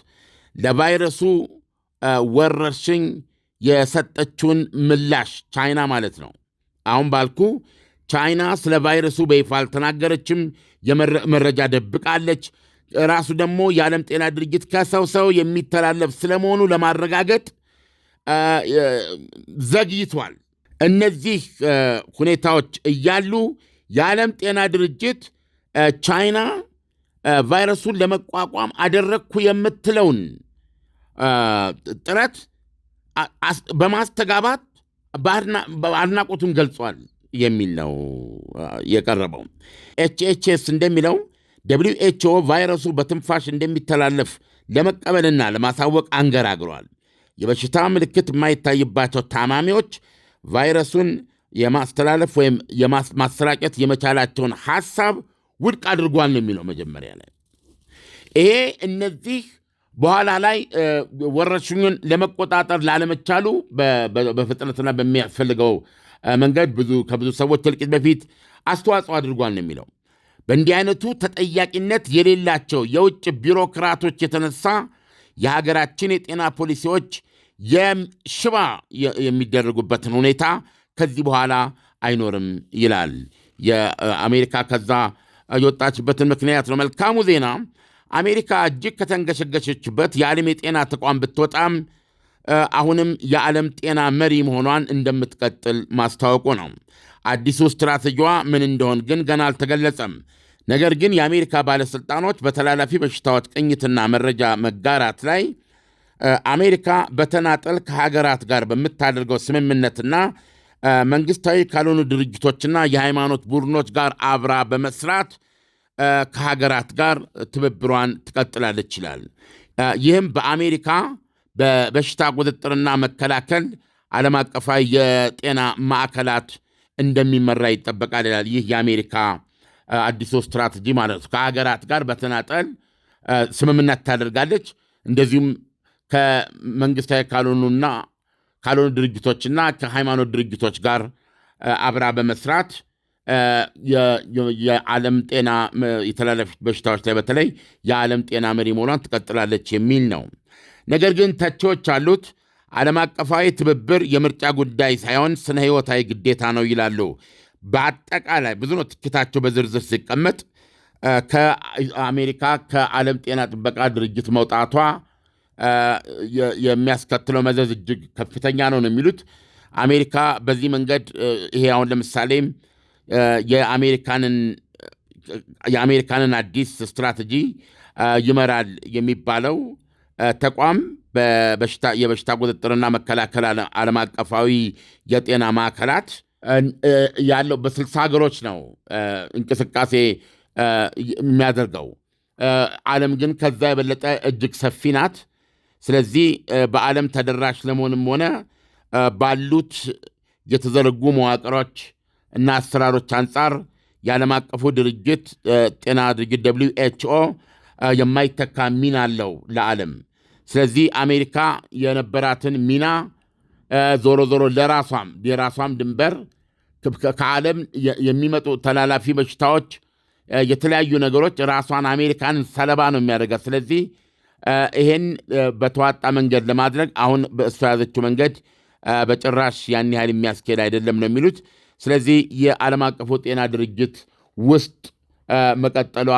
ለቫይረሱ ወረርሽኝ የሰጠችውን ምላሽ ቻይና ማለት ነው። አሁን ባልኩ ቻይና ስለ ቫይረሱ በይፋ አልተናገረችም፣ የመረጃ ደብቃለች። ራሱ ደግሞ የዓለም ጤና ድርጅት ከሰው ሰው የሚተላለፍ ስለመሆኑ ለማረጋገጥ ዘግይቷል። እነዚህ ሁኔታዎች እያሉ የዓለም ጤና ድርጅት ቻይና ቫይረሱን ለመቋቋም አደረግኩ የምትለውን ጥረት በማስተጋባት አድናቆቱን ገልጿል የሚል ነው የቀረበው። HHS እንደሚለው WHO ቫይረሱ በትንፋሽ እንደሚተላለፍ ለመቀበልና ለማሳወቅ አንገራግሯል። የበሽታ ምልክት የማይታይባቸው ታማሚዎች ቫይረሱን የማስተላለፍ ወይም ማሰራጨት የመቻላቸውን ሐሳብ ውድቅ አድርጓል ነው የሚለው መጀመሪያ ላይ። ይሄ እነዚህ በኋላ ላይ ወረርሽኙን ለመቆጣጠር ላለመቻሉ በፍጥነትና በሚያስፈልገው መንገድ ከብዙ ሰዎች እልቂት በፊት አስተዋጽኦ አድርጓል ነው የሚለው። በእንዲህ አይነቱ ተጠያቂነት የሌላቸው የውጭ ቢሮክራቶች የተነሳ የሀገራችን የጤና ፖሊሲዎች ሽባ የሚደረጉበትን ሁኔታ ከዚህ በኋላ አይኖርም ይላል። የአሜሪካ ከዛ የወጣችበትን ምክንያት ነው። መልካሙ ዜና አሜሪካ እጅግ ከተንገሸገሸችበት የዓለም የጤና ተቋም ብትወጣም አሁንም የዓለም ጤና መሪ መሆኗን እንደምትቀጥል ማስታወቁ ነው። አዲሱ ስትራቴጂዋ ምን እንደሆን ግን ገና አልተገለጸም። ነገር ግን የአሜሪካ ባለሥልጣኖች በተላላፊ በሽታዎች ቅኝትና መረጃ መጋራት ላይ አሜሪካ በተናጠል ከሀገራት ጋር በምታደርገው ስምምነትና መንግሥታዊ ካልሆኑ ድርጅቶችና የሃይማኖት ቡድኖች ጋር አብራ በመስራት ከሀገራት ጋር ትብብሯን ትቀጥላለች ይላል። ይህም በአሜሪካ በበሽታ ቁጥጥርና መከላከል ዓለም አቀፋዊ የጤና ማዕከላት እንደሚመራ ይጠበቃል ይላል። ይህ የአሜሪካ አዲሱ ስትራቴጂ ማለት ነው። ከሀገራት ጋር በተናጠል ስምምነት ታደርጋለች። እንደዚሁም ከመንግሥታዊ ካልሆኑ ድርጅቶችና ከሃይማኖት ድርጅቶች ጋር አብራ በመስራት የዓለም ጤና የተላላፊ በሽታዎች ላይ በተለይ የዓለም ጤና መሪ መሆኗን ትቀጥላለች የሚል ነው። ነገር ግን ተቺዎች አሉት። ዓለም አቀፋዊ ትብብር የምርጫ ጉዳይ ሳይሆን ስነ ሕይወታዊ ግዴታ ነው ይላሉ። በአጠቃላይ ብዙ ነው ትችታቸው በዝርዝር ሲቀመጥ ከአሜሪካ ከዓለም ጤና ጥበቃ ድርጅት መውጣቷ የሚያስከትለው መዘዝ እጅግ ከፍተኛ ነው የሚሉት። አሜሪካ በዚህ መንገድ ይሄ አሁን ለምሳሌ የአሜሪካንን አዲስ ስትራቴጂ ይመራል የሚባለው ተቋም የበሽታ ቁጥጥርና መከላከል ዓለም አቀፋዊ የጤና ማዕከላት ያለው በ60 ሀገሮች ነው እንቅስቃሴ የሚያደርገው። ዓለም ግን ከዛ የበለጠ እጅግ ሰፊ ናት። ስለዚህ በዓለም ተደራሽ ለመሆንም ሆነ ባሉት የተዘረጉ መዋቅሮች እና አሰራሮች አንጻር የዓለም አቀፉ ድርጅት ጤና ድርጅት WHO የማይተካ ሚና አለው ለዓለም። ስለዚህ አሜሪካ የነበራትን ሚና ዞሮ ዞሮ የራሷም ድንበር ከዓለም የሚመጡ ተላላፊ በሽታዎች፣ የተለያዩ ነገሮች ራሷን አሜሪካን ሰለባ ነው የሚያደርጋት። ስለዚህ ይሄን በተዋጣ መንገድ ለማድረግ አሁን በእሷ ያዘችው መንገድ በጭራሽ ያን ያህል የሚያስኬድ አይደለም ነው የሚሉት። ስለዚህ የዓለም አቀፉ ጤና ድርጅት ውስጥ መቀጠሏ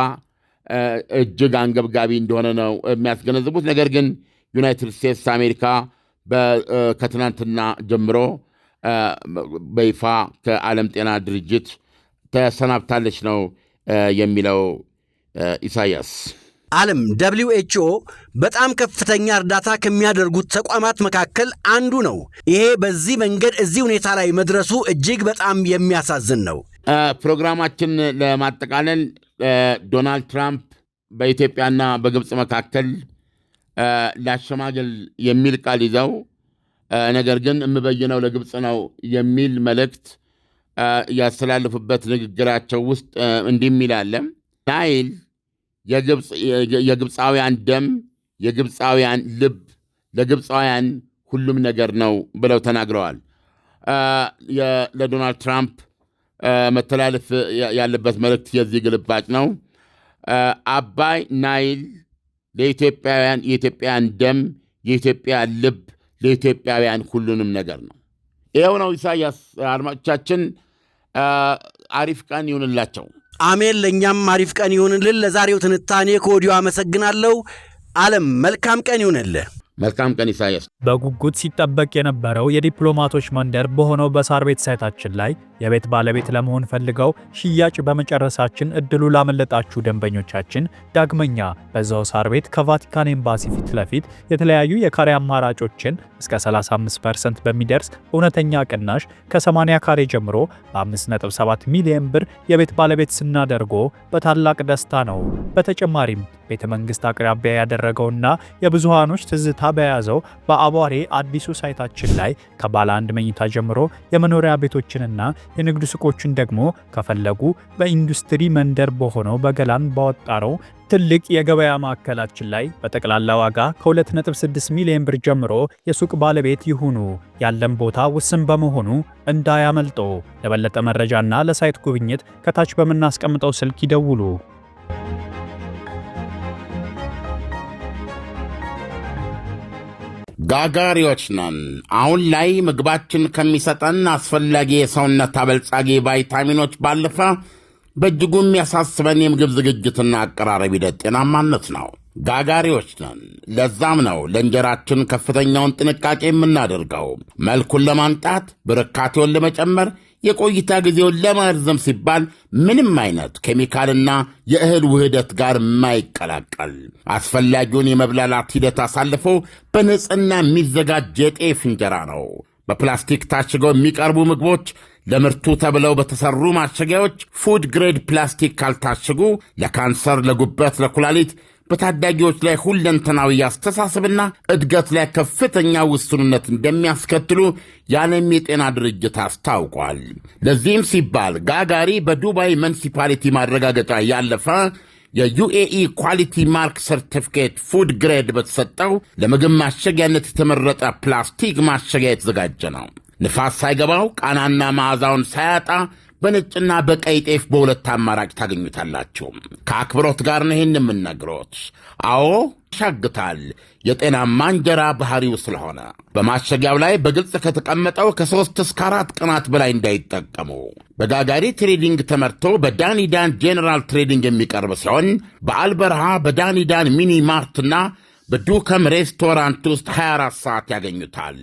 እጅግ አንገብጋቢ እንደሆነ ነው የሚያስገነዝቡት። ነገር ግን ዩናይትድ ስቴትስ አሜሪካ ከትናንትና ጀምሮ በይፋ ከዓለም ጤና ድርጅት ተሰናብታለች ነው የሚለው ኢሳያስ። ዓለም WHO በጣም ከፍተኛ እርዳታ ከሚያደርጉት ተቋማት መካከል አንዱ ነው። ይሄ በዚህ መንገድ እዚህ ሁኔታ ላይ መድረሱ እጅግ በጣም የሚያሳዝን ነው። ፕሮግራማችን ለማጠቃለል ዶናልድ ትራምፕ በኢትዮጵያና በግብፅ መካከል ላሸማገል የሚል ቃል ይዘው ነገር ግን የምበይነው ለግብፅ ነው የሚል መልእክት ያስተላልፉበት ንግግራቸው ውስጥ እንዲህ የሚል አለ። ናይል የግብፃውያን ደም፣ የግብፃውያን ልብ፣ ለግብፃውያን ሁሉም ነገር ነው ብለው ተናግረዋል። ለዶናልድ ትራምፕ መተላለፍ ያለበት መልእክት የዚህ ግልባጭ ነው። አባይ ናይል ለኢትዮጵያውያን የኢትዮጵያን ደም፣ የኢትዮጵያ ልብ፣ ለኢትዮጵያውያን ሁሉንም ነገር ነው። ይኸው ነው ኢሳያስ። አድማጮቻችን አሪፍ ቀን ይሁንላቸው። አሜን። ለእኛም አሪፍ ቀን ይሁንልን። ለዛሬው ትንታኔ ከወዲሁ አመሰግናለሁ። ዓለም መልካም ቀን ይሁንልህ። መልካም ቀን ኢሳያስ። በጉጉት ሲጠበቅ የነበረው የዲፕሎማቶች መንደር በሆነው በሳር ቤት ሳይታችን ላይ የቤት ባለቤት ለመሆን ፈልገው ሽያጭ በመጨረሳችን እድሉ ላመለጣችሁ ደንበኞቻችን ዳግመኛ በዛው ሳር ቤት ከቫቲካን ኤምባሲ ፊት ለፊት የተለያዩ የካሬ አማራጮችን እስከ 35% በሚደርስ እውነተኛ ቅናሽ ከ80 ካሬ ጀምሮ በ5.7 ሚሊዮን ብር የቤት ባለቤት ስናደርጎ በታላቅ ደስታ ነው። በተጨማሪም ቤተ መንግስት አቅራቢያ ያደረገውና የብዙሃኖች ትዝታ በያዘው በአቧሬ አዲሱ ሳይታችን ላይ ከባለ አንድ መኝታ ጀምሮ የመኖሪያ ቤቶችንና የንግድ ሱቆችን ደግሞ ከፈለጉ በኢንዱስትሪ መንደር በሆነው በገላን ባወጣረው ትልቅ የገበያ ማዕከላችን ላይ በጠቅላላ ዋጋ ከ2.6 ሚሊዮን ብር ጀምሮ የሱቅ ባለቤት ይሁኑ። ያለን ቦታ ውስን በመሆኑ እንዳያመልጦ። ለበለጠ መረጃና ለሳይት ጉብኝት ከታች በምናስቀምጠው ስልክ ይደውሉ። ጋጋሪዎች ነን። አሁን ላይ ምግባችን ከሚሰጠን አስፈላጊ የሰውነት አበልጻጊ ቫይታሚኖች ባለፈ በእጅጉ የሚያሳስበን የምግብ ዝግጅትና አቀራረብ ሂደት ጤናማነት ነው። ጋጋሪዎች ነን። ለዛም ነው ለእንጀራችን ከፍተኛውን ጥንቃቄ የምናደርገው። መልኩን ለማምጣት፣ ብርካቴውን ለመጨመር፣ የቆይታ ጊዜውን ለማርዘም ሲባል ምንም አይነት ኬሚካልና የእህል ውህደት ጋር የማይቀላቀል አስፈላጊውን የመብላላት ሂደት አሳልፎ በንጽህና የሚዘጋጅ የጤፍ እንጀራ ነው። በፕላስቲክ ታሽገው የሚቀርቡ ምግቦች ለምርቱ ተብለው በተሰሩ ማሸጊያዎች ፉድ ግሬድ ፕላስቲክ ካልታሸጉ ለካንሰር፣ ለጉበት፣ ለኩላሊት በታዳጊዎች ላይ ሁለንተናዊ አስተሳሰብና እድገት ላይ ከፍተኛ ውስንነት እንደሚያስከትሉ የዓለም የጤና ድርጅት አስታውቋል። ለዚህም ሲባል ጋጋሪ በዱባይ ሙኒሲፓሊቲ ማረጋገጫ ያለፈ የዩኤኢ ኳሊቲ ማርክ ሰርቲፊኬት ፉድ ግሬድ በተሰጠው ለምግብ ማሸጊያነት የተመረጠ ፕላስቲክ ማሸጊያ የተዘጋጀ ነው። ንፋስ ሳይገባው ቃናና መዓዛውን ሳያጣ በነጭና በቀይ ጤፍ በሁለት አማራጭ ታገኙታላችሁ። ከአክብሮት ጋር ነው ይህን የምነግሮት። አዎ ያሻግታል፣ የጤናማ እንጀራ ባህሪው ስለሆነ። በማሸጊያው ላይ በግልጽ ከተቀመጠው ከ3 እስከ 4 ቀናት በላይ እንዳይጠቀሙ። በጋጋሪ ትሬዲንግ ተመርቶ በዳኒዳን ጄኔራል ትሬዲንግ የሚቀርብ ሲሆን በአልበርሃ በዳኒዳን ሚኒ ማርትና በዱከም ሬስቶራንት ውስጥ 24 ሰዓት ያገኙታል።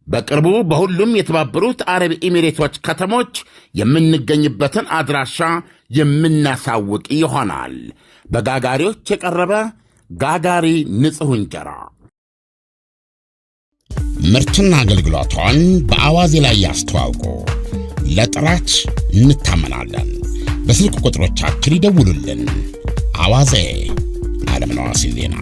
በቅርቡ በሁሉም የተባበሩት አረብ ኤሚሬቶች ከተሞች የምንገኝበትን አድራሻ የምናሳውቅ ይሆናል። በጋጋሪዎች የቀረበ ጋጋሪ ንጹሕ እንጀራ። ምርትና አገልግሎቷን በአዋዜ ላይ ያስተዋውቁ። ለጥራች እንታመናለን። በስልክ ቁጥሮቻችን ይደውሉልን። አዋዜ ዓለምነህ ዋሴ ዜና